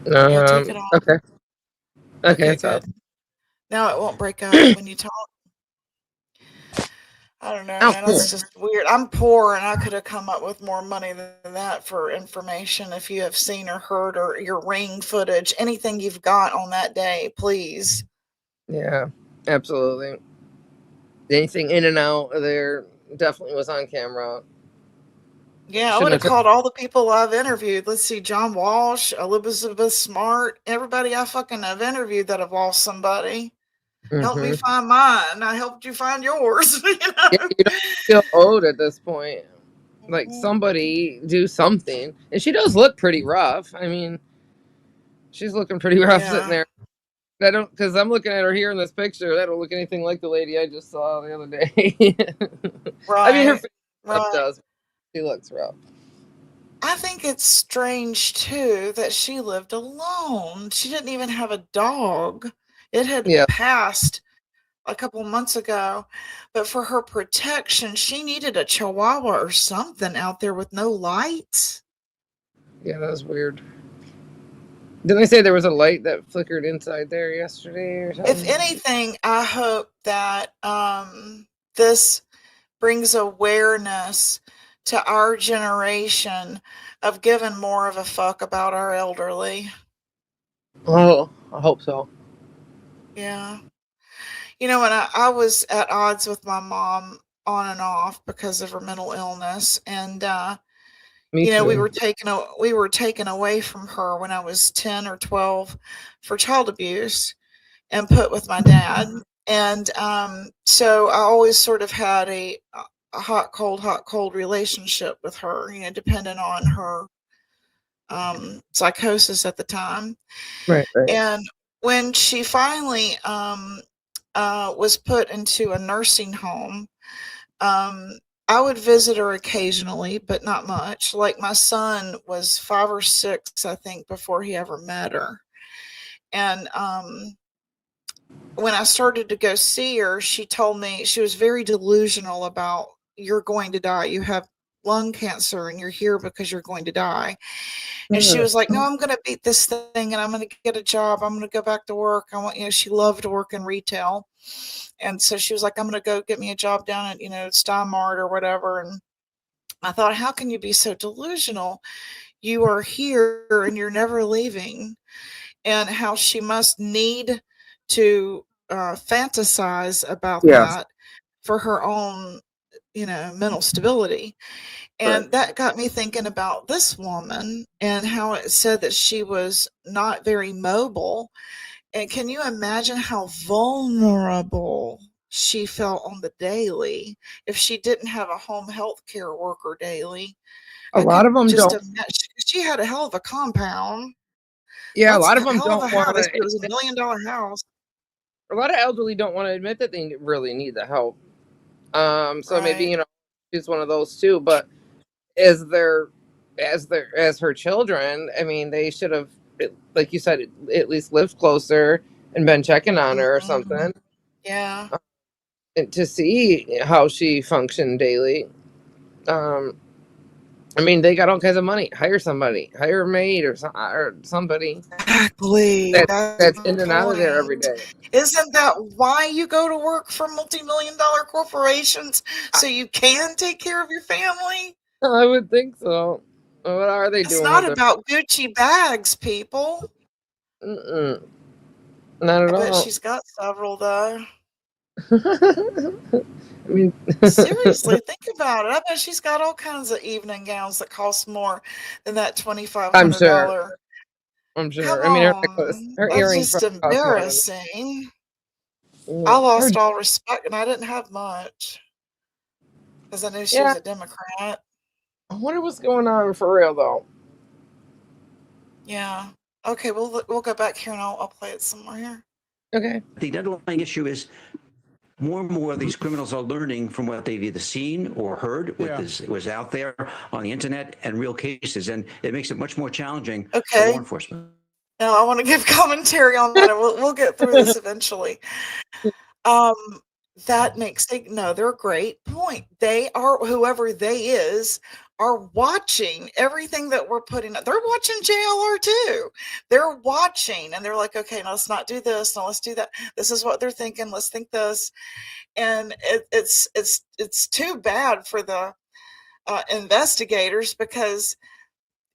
Take it off. Okay, it's good. up. Now it won't break up when you talk. I don't know, man. That's just weird. I'm poor, and I could have come up with more money than that for information. If you have seen or heard or your ring footage, anything you've got on that day, please. Yeah, absolutely. Anything in and out of there definitely was on camera. Yeah, I would have called all the people I've interviewed. Let's see, John Walsh, Elizabeth Smart, everybody I fucking have interviewed that have lost somebody. Help me find mine. I helped you find yours. Yeah, you don't feel owed at this point. Like somebody do something. And she does look pretty rough. I mean, she's looking pretty rough sitting there. I don't, because I'm looking at her here in this picture. That don't look anything like the lady I just saw the other day. I mean, her face does. She looks rough. I think it's strange too that she lived alone. She didn't even have a dog. It had passed a couple months ago, but for her protection, she needed a chihuahua or something out there with no lights. Yeah, that was weird. Didn't they say there was a light that flickered inside there yesterday or something? If anything, I hope that this brings awareness to our generation of giving more of a fuck about our elderly. Oh, I hope so. Yeah. You know, when I was at odds with my mom on and off because of her mental illness, and Me you know, we too. were taken away from her when I was 10 or 12 for child abuse and put with my dad. And so I always sort of had a hot, cold relationship with her, you know, depending on her psychosis at the time. Right. And when she finally was put into a nursing home, I would visit her occasionally, but not much. Like my son was 5 or 6, I think, before he ever met her. And when I started to go see her, she told me she was very delusional about, you're going to die. You have lung cancer and you're here because you're going to die. And she was like, no, I'm going to beat this thing and I'm going to get a job. I'm going to go back to work. I want, you know, she loved work in retail. And so she was like, I'm going to go get me a job down at, you know, Steinmart or whatever. And I thought, how can you be so delusional? You are here and you're never leaving. And how she must need to fantasize about that for her own, you know, mental stability. And that got me thinking about this woman and how it said that she was not very mobile. And can you imagine how vulnerable she felt on the daily if she didn't have a home health care worker daily? A lot of them just don't. imagine, she had a hell of a compound. Yeah, a That's lot of a them hell of don't a want house. to. It was $1 million house. A lot of elderly don't want to admit that they really need the help. So maybe, you know, she's one of those too. But as her children, I mean, they should have, like you said, at least lived closer and been checking on her or something. Yeah. And to see how she functioned daily. I mean, they got all kinds of money. Hire somebody, hire a maid or somebody. Exactly. That's in and out of there every day. Isn't that why you go to work for multi-million-dollar corporations? So you can take care of your family? I would think so. What are they doing? It's not about Gucci bags, people. Not at all. I bet she's got several, though. I mean, seriously, think about it. I bet she's got all kinds of evening gowns that cost more than that $2,500. I'm sure. Come I mean, on. her That's earrings just cost more than embarrassing. I lost all respect, and I didn't have much because I knew she was a Democrat. I wonder what's going on for real, though. Yeah. Okay, we'll go back here and I'll play it some more here. Okay. The underlying issue is more and more of these criminals are learning from what they've either seen or heard, what was out there on the internet, and real cases, and it makes it much more challenging for law enforcement. Now, I want to give commentary on that, and we'll get through this eventually. That makes they're a great point. They are, whoever they is, are watching everything that we're putting. They're watching JLR too. They're watching, and they're like, okay, now let's not do this. Now let's do that. This is what they're thinking. Let's think this. And it's too bad for the investigators because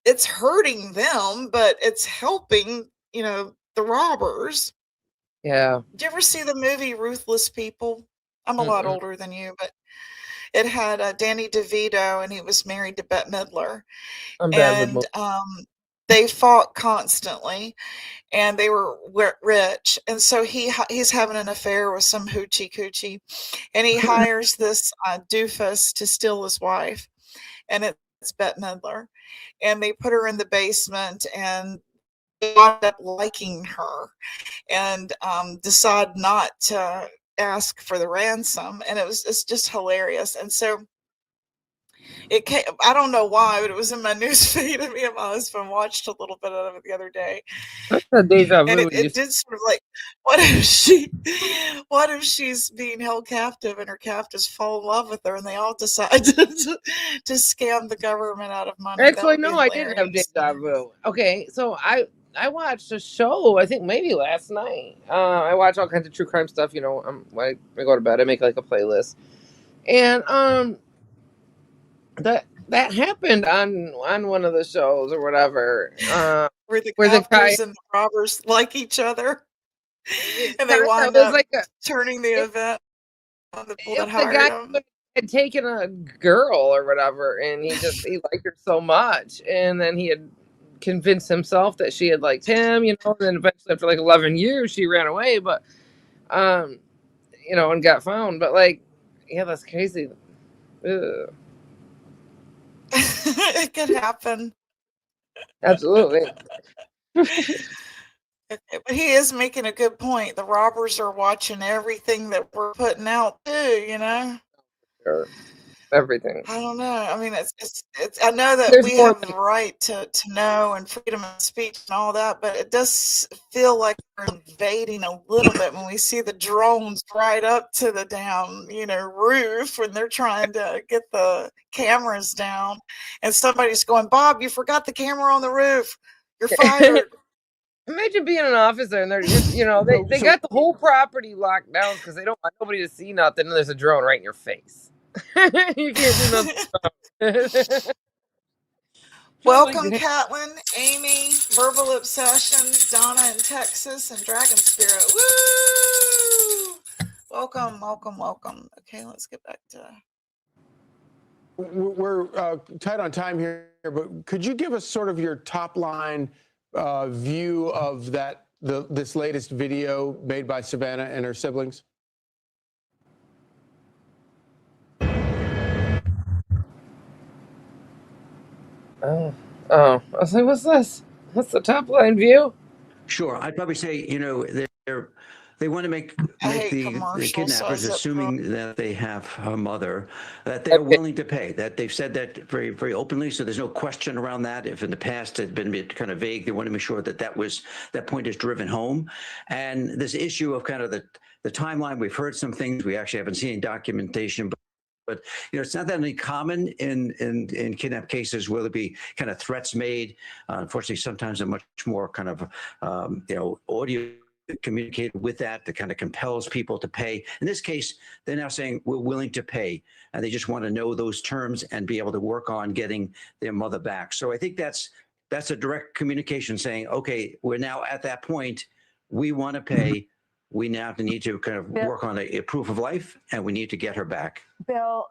it's hurting them, but it's helping, you know, the robbers. Yeah. Did you ever see the movie Ruthless People? I'm a lot older than you, but it had Danny DeVito, and he was married to Bette Midler. I'm bad And with they fought constantly, and they were rich. And so he's having an affair with some hoochie coochie, and he hires this doofus to steal his wife. and it's Bette Midler. And they put her in the basement, and they wound up liking her, and decide not to ask for the ransom. And it's just hilarious. And so it came, I don't know why, but it was in my news feed, and me and my husband watched a little bit of it the other day. That's a deja And vu. it did sort of like, what if she's being held captive and her captors fall in love with her, and they all decide to scam the government out of money? That Actually, would be no, I didn't have hilarious. deja vu. Okay, so I watched a show, I think maybe last night. I watch all kinds of true crime stuff. You know, when I go to bed, I make like a playlist, and that happened on one of the shows or whatever. Where the where the guy, captors and the robbers like each other, and they it wind was up like turning the event on the people that the hired guy them. had taken a girl or whatever, and he liked her so much, and then he had convinced himself that she had liked him, you know. And then eventually, after like 11 years, she ran away, but you know, and got found. But like, yeah, that's crazy. Ugh. It could happen. Absolutely. But he is making a good point. The robbers are watching everything that we're putting out too, you know? Sure. Everything. I don't know. I mean, it's I know that There's we more have the right to know and freedom of speech and all that, but it does feel like we're invading a little bit when we see the drones right up to the damn, you know, roof when they're trying to get the cameras down, and somebody's going, "Bob, you forgot the camera on the roof. You're fired." Imagine being an officer and they're just, you know, they got the whole property locked down because they don't want nobody to see nothing, and there's a drone right in your face. You can't do nothing about it. Welcome, Catlin, Amy, Verbal Obsession, Donna in Texas, and Dragon Spirit. Woo! Welcome, welcome, welcome. Okay, let's get back to. We're tight on time here, but could you give us sort of your top line view of this latest video made by Savannah and her siblings? Oh, I was like, what's this? What's the top line view? Sure, I'd probably say, you know, they want to make the kidnappers, assuming that they have a mother, that they're willing to pay. That they've said that very, very openly, so there's no question around that. If in the past it had been kind of vague, they want to make sure that that point is driven home. And this issue of kind of the timeline, we've heard some things, we actually haven't seen documentation, but you know, it's not that uncommon in kidnap cases where there be kind of threats made. Unfortunately, sometimes they're much more kind of you know, audio communicated with that kind of compels people to pay. In this case, they're now saying we're willing to pay, and they just want to know those terms and be able to work on getting their mother back. So I think that's a direct communication saying, okay, we're now at that point. We want to pay. We now need to kind of work on a proof of life, and we need to get her back. Bill,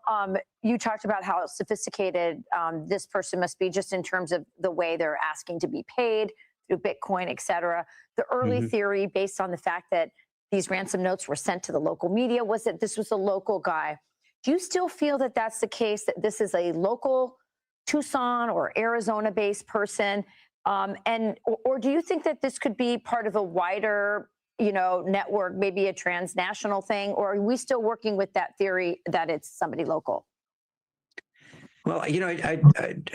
you talked about how sophisticated this person must be just in terms of the way they're asking to be paid through Bitcoin, et cetera. The early theory, based on the fact that these ransom notes were sent to the local media, was that this was a local guy. Do you still feel that that's the case, that this is a local Tucson or Arizona-based person? Or do you think that this could be part of a wider, you know, network, maybe a transnational thing? Or are we still working with that theory that it's somebody local? Well, you know, I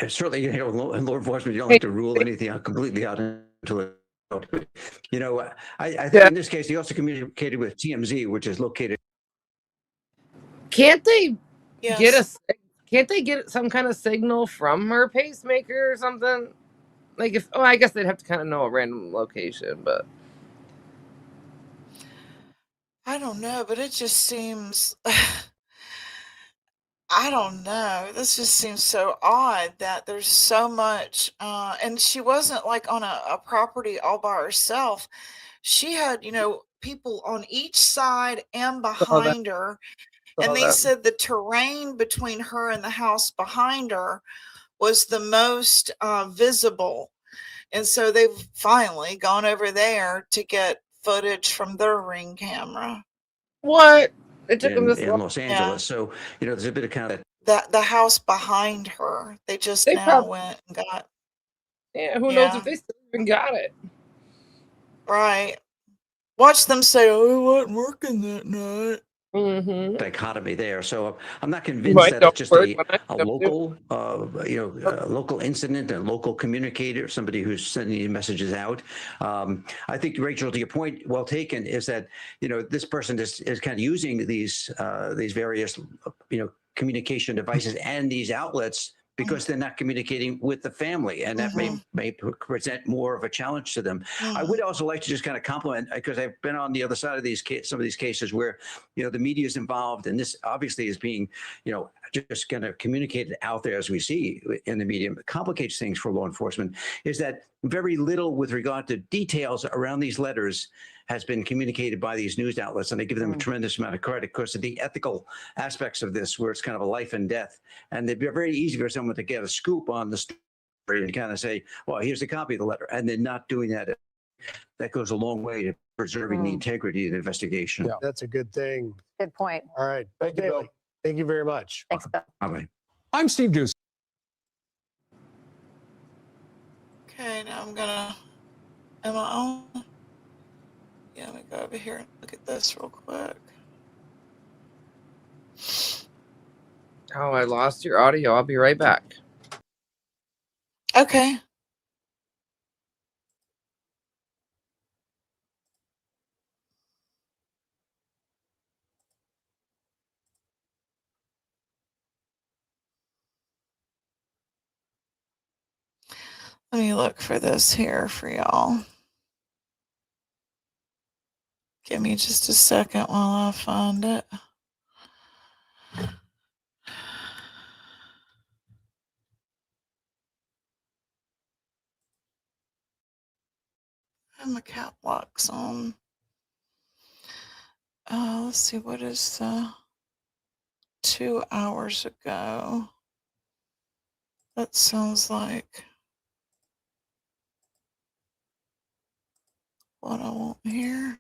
certainly, you know, law enforcement, you don't like to rule anything out completely out until, you know, I think in this case, he also communicated with TMZ, which is located. Can't they get some kind of signal from her pacemaker or something? Like I guess they'd have to kind of know a random location, but I don't know, but it just seems, I don't know. This just seems so odd that there's so much, and she wasn't like on a property all by herself. She had, you know, people on each side and behind her. And they said the terrain between her and the house behind her was the most visible. And so they've finally gone over there to get footage from their Ring camera. What? It took them this in long. Los Angeles. So, you know, there's a bit of kind of that the house behind her. They just They now probably, went and got. yeah, who knows Yeah, if they still even got it. right. Watch them say, "Oh, it wasn't working that night." Mm-hmm. Dichotomy there. So I'm not convinced Right, that don't it's just work a, when I a come to. local, local incident, a local communicator, somebody who's sending these messages out. I think, Rachel, to your point, well taken, is that, this person is kind of using these various, communication devices and these outlets because they're not communicating with the family, and that may present more of a challenge to them. I would also like to just kind of compliment, because I've been on the other side of some of these cases where, the media is involved, and this obviously is being, just kind of communicated out there as we see in the media. It complicates things for law enforcement, is that very little with regard to details around these letters has been communicated by these news outlets, and I give them a tremendous amount of credit because of the ethical aspects of this, where it's kind of a life and death. And it'd be very easy for someone to get a scoop on the story and kind of say, well, here's a copy of the letter, and then not doing that. That goes a long way to preserving the integrity of the investigation. Yeah, that's a good thing. Good point. All right. Thank you, Bill. Thank you very much. Thanks, Bill. Bye-bye. I'm Steve Deuce. Okay, now I'm gonna. Am I on? Yeah, let me go over here and look at this real quick. Oh, I lost your audio. I'll be right back. Okay. Let me look for this here for y'all. Give me just a second while I find it. And my cap lock's on. Let's see, what is 2 hours ago? That sounds like what I want here.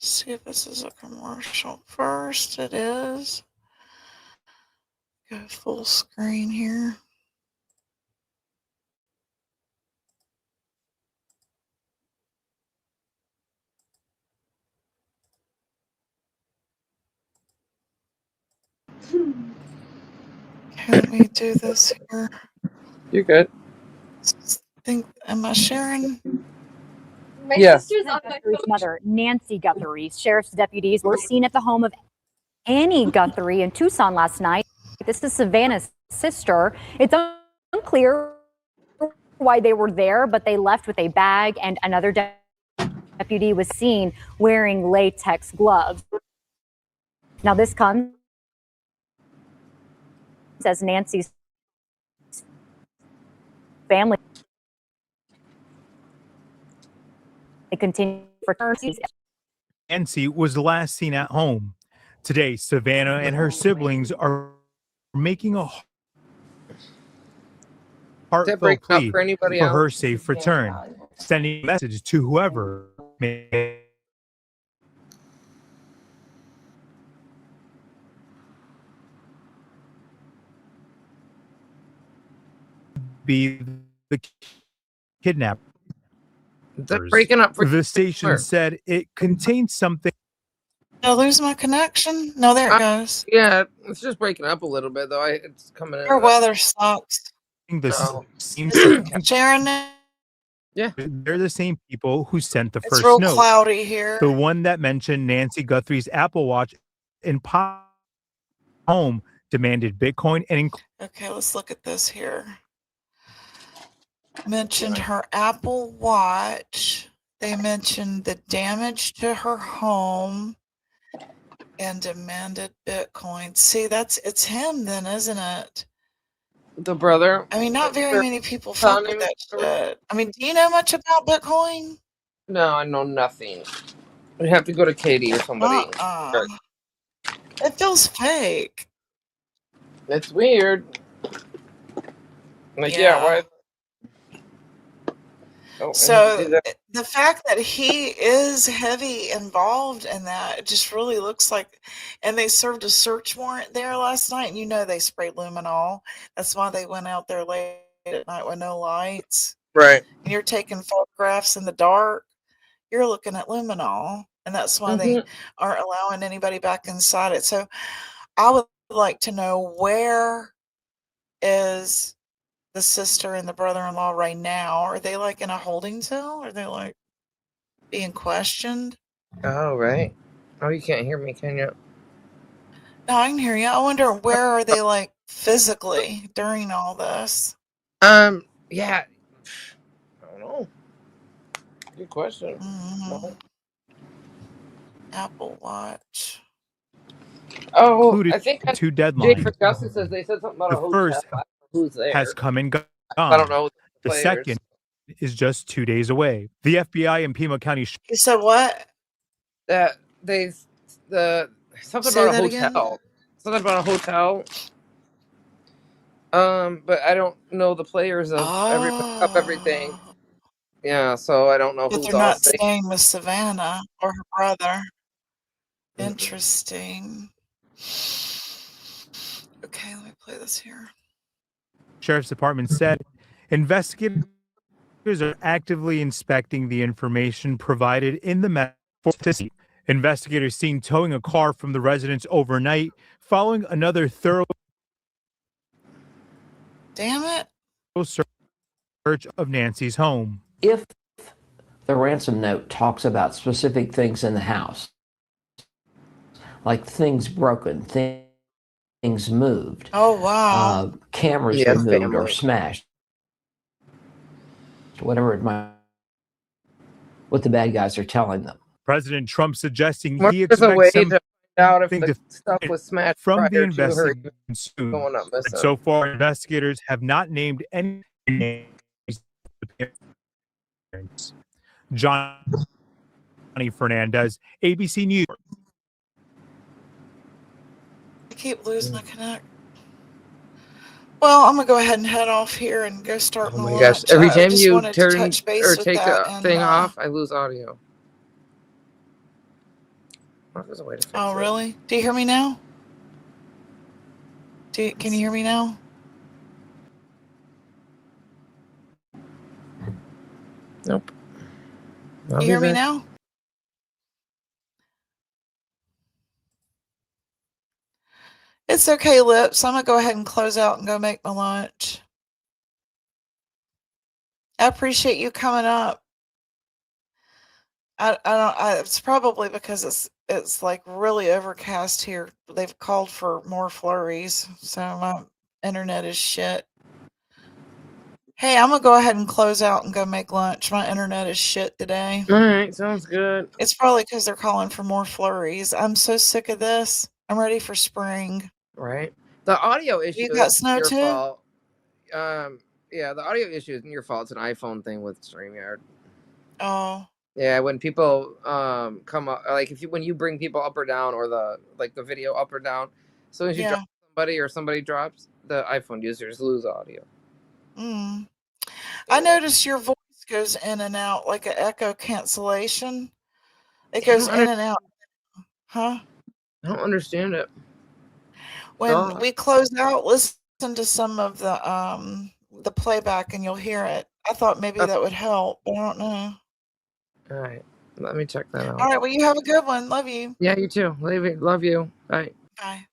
See if this is a commercial first. It is. Go full screen here. Okay, let me do this here. You're good. Am I sharing? My Yes. sister's on my Guthrie's mother, Nancy Guthrie. Sheriff's deputies were seen at the home of Annie Guthrie in Tucson last night. This is Savannah's sister. It's unclear why they were there, but they left with a bag, and another deputy was seen wearing latex gloves. Now this comes as Nancy's family continue for turkeys. Nancy was last seen at home. Today, Savannah and her siblings are making a heartfelt plea for anybody for else? her safe return, sending a message to whoever may be the kidnapper. They're breaking up for The station said it contains something. Did I lose my connection? No, there it goes. Yeah, it's just breaking up a little bit, though. It's coming in. Our weather sucks. This seems to Sharon, yeah, they're the same people who sent the it's first real note. cloudy here. The one that mentioned Nancy Guthrie's Apple Watch in home demanded Bitcoin and. Okay, let's look at this here. Mentioned her Apple Watch. They mentioned the damage to her home and demanded Bitcoin. See, it's him then, isn't it? The brother. I mean, not very many people fuck with that shit. I mean, do you know much about Bitcoin? No, I know nothing. We have to go to Katie or somebody. It feels fake. It's weird. Like, yeah, why? Oh, So the fact that he is heavy involved in that, it just really looks like, and they served a search warrant there last night, and you know they sprayed luminol. That's why they went out there late at night with no lights. Right. And you're taking photographs in the dark, you're looking at luminol, and that's why they aren't allowing anybody back inside it. So I would like to know, where is the sister and the brother-in-law right now? Are they like in a holding cell? Are they like being questioned? Oh, right. Oh, you can't hear me, can you? No, I can hear you. I wonder, where are they like physically during all this? Yeah. I don't know. Good question. No. Apple Watch. Oh, included I think two Jake deadlines. for Justice says they said something about a The hotel. first I don't know who's there. has come and gone. I don't know The players. second is just 2 days away. The FBI in Pima County. You said what? That something Say about a that again? hotel. Something about a hotel. But I don't know the players of everything. Yeah, so I don't know But who's they're all not safe. staying with Savannah or her brother. Interesting. Okay, let me play this here. Sheriff's Department said investigators are actively inspecting the information provided in the message. Investigators seen towing a car from the residence overnight following another thorough Damn it. search of Nancy's home. If the ransom note talks about specific things in the house, like things broken, things moved, oh wow, cameras removed or smashed, whatever it might, what the bad guys are telling them. President Trump suggesting What he is a way expects to find out if something the stuff was smashed from the prior to her investigation soon. going up missing. So far, investigators have not named any names. Johnny Fernandez, ABC News. I keep losing the connect. Well, I'm gonna go ahead and head off here and go start my Oh my lunch. gosh! Every I time just you wanted to turn touch base or with take that the and, thing off, I lose audio. What was a way to fix oh it? really? Do you hear me now? Can you hear me now? Nope. You hear me now? It's okay, Lips. I'm gonna go ahead and close out and go make my lunch. I appreciate you coming up. It's probably because it's like really overcast here. They've called for more flurries, so my internet is shit. Hey, I'm gonna go ahead and close out and go make lunch. My internet is shit today. All right, sounds good. It's probably because they're calling for more flurries. I'm so sick of this. I'm ready for spring. Right. The audio issue You got is snow your too? fault. Yeah, the audio issue isn't your fault. It's an iPhone thing with StreamYard. Oh. Yeah, when people come up, like when you bring people up or down, or the video up or down, as soon as you drop somebody or somebody drops, the iPhone users lose audio. Mm. I noticed your voice goes in and out like an echo cancellation. It goes in and out. Huh? I don't understand it. When we close out, listen to some of the playback and you'll hear it. I thought maybe that would help, but I don't know. All right, let me check that out. All right, well, you have a good one. Love you. Yeah, you too. Love you. Bye. Bye.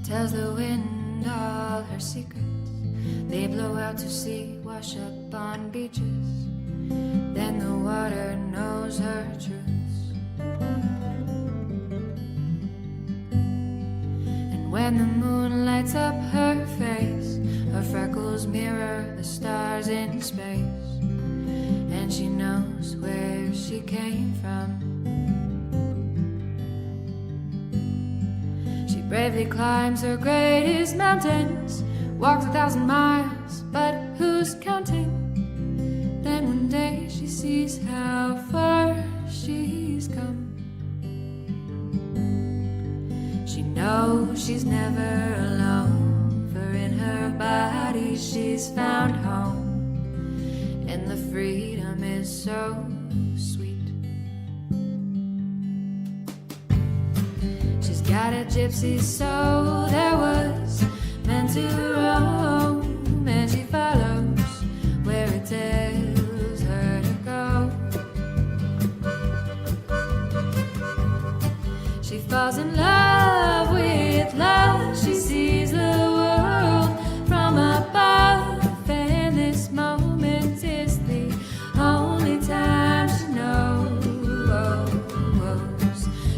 Tells the wind all her secrets. They blow out to sea, wash up on beaches. Then the water knows her truths. And when the moon lights up her face, her freckles mirror the stars in space. And she knows where she came from. She bravely climbs her greatest mountains, walks 1,000 miles, but who's counting? Then one day she sees how far she's come. She knows she's never alone, for in her body she's found home. And the freedom is so sweet. She's got a gypsy soul that was meant to roam, and she follows where it tells her to go. She falls in love with love. She sees the world from above, and this moment is the only time she knows.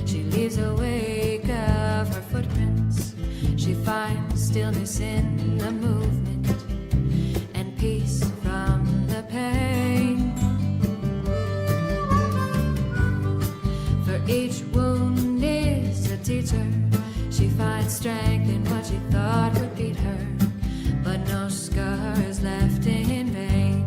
She leaves a wake of her footprints. She finds stillness in the movement and peace from the pain. For each wound is a teacher. She finds strength in what she thought would beat her, but no scar is left in vain.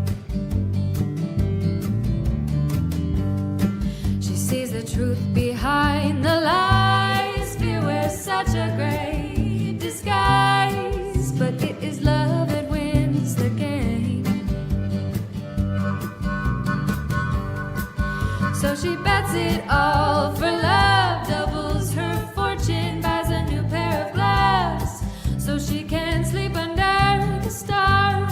She sees the truth behind the lies. Fear wears such a great disguise, but it is love that wins the game. So she bets it all for love, doubles her fortune, buys a new pair of gloves, so she can sleep under the stars.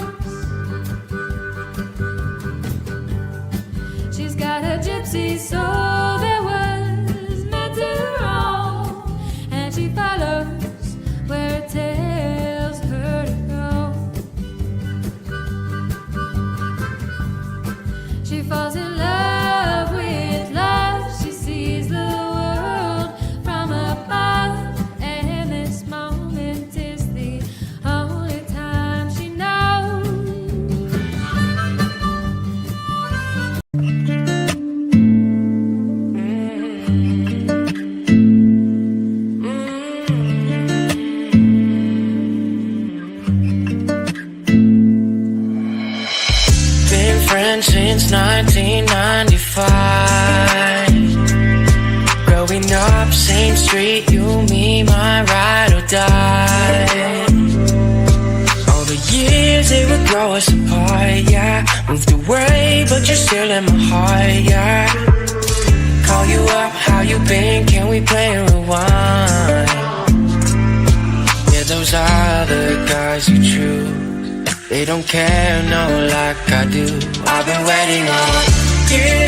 She's got a gypsy soul that was meant to roam, and she follows where it tells her to go. She falls in love with love. She sees the world from above, and this moment is the only time she knows. Been friends since 1995. Growing up, same street, you, me, my ride or die. All the years they would grow us apart, yeah. Moved away, but you're still in my heart, yeah. Call you up, how you been? Can we play a rewind? Yeah, those other guys you choose, they don't care, no, like I do. I've been waiting on you.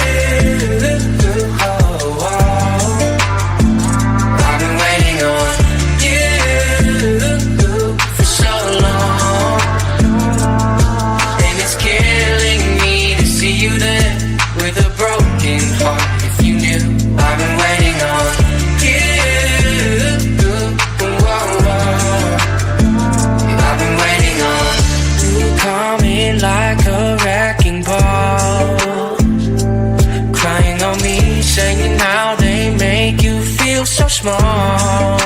Oh, oh. I've been waiting on you for so long, and it's killing me to see you there with a broken heart. If you knew, I've been waiting on you. Oh, oh. I've been waiting on coming like a wrecking ball, crying on me, saying how they make you feel so small.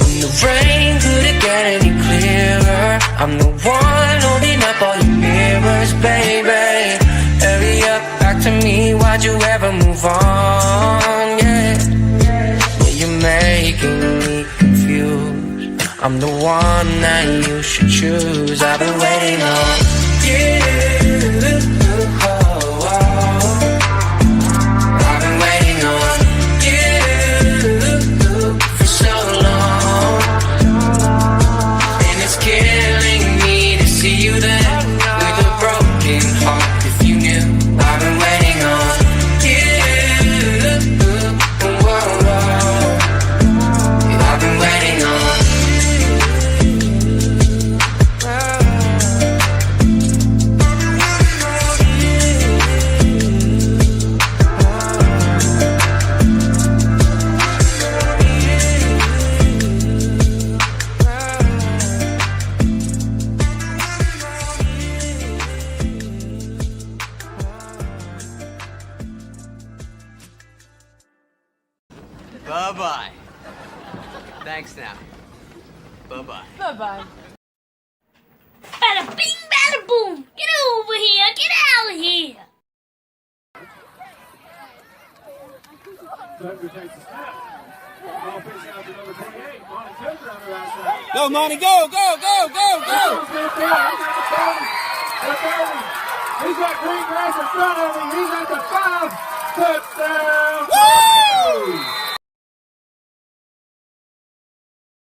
When the rain couldn't get any clearer, I'm the one holding up all your mirrors, baby. Hurry up, back to me, why'd you ever move on? Yeah, you're making me confused. I'm the one that you should choose. I've been waiting on you. Oh, oh. I've been waiting on you for so long, and it's killing me to see you there with a broken heart. If you knew, I've been waiting on you. Oh, oh. I've been waiting on. Bye-bye. Thanks now. Bye-bye. Bye-bye. Bada bing, bada boom. Get over here. Get out of here. Go, Monty, go, go, go, go, go! He's got green grass in front of him. He's at the 5. Touchdown! Woo!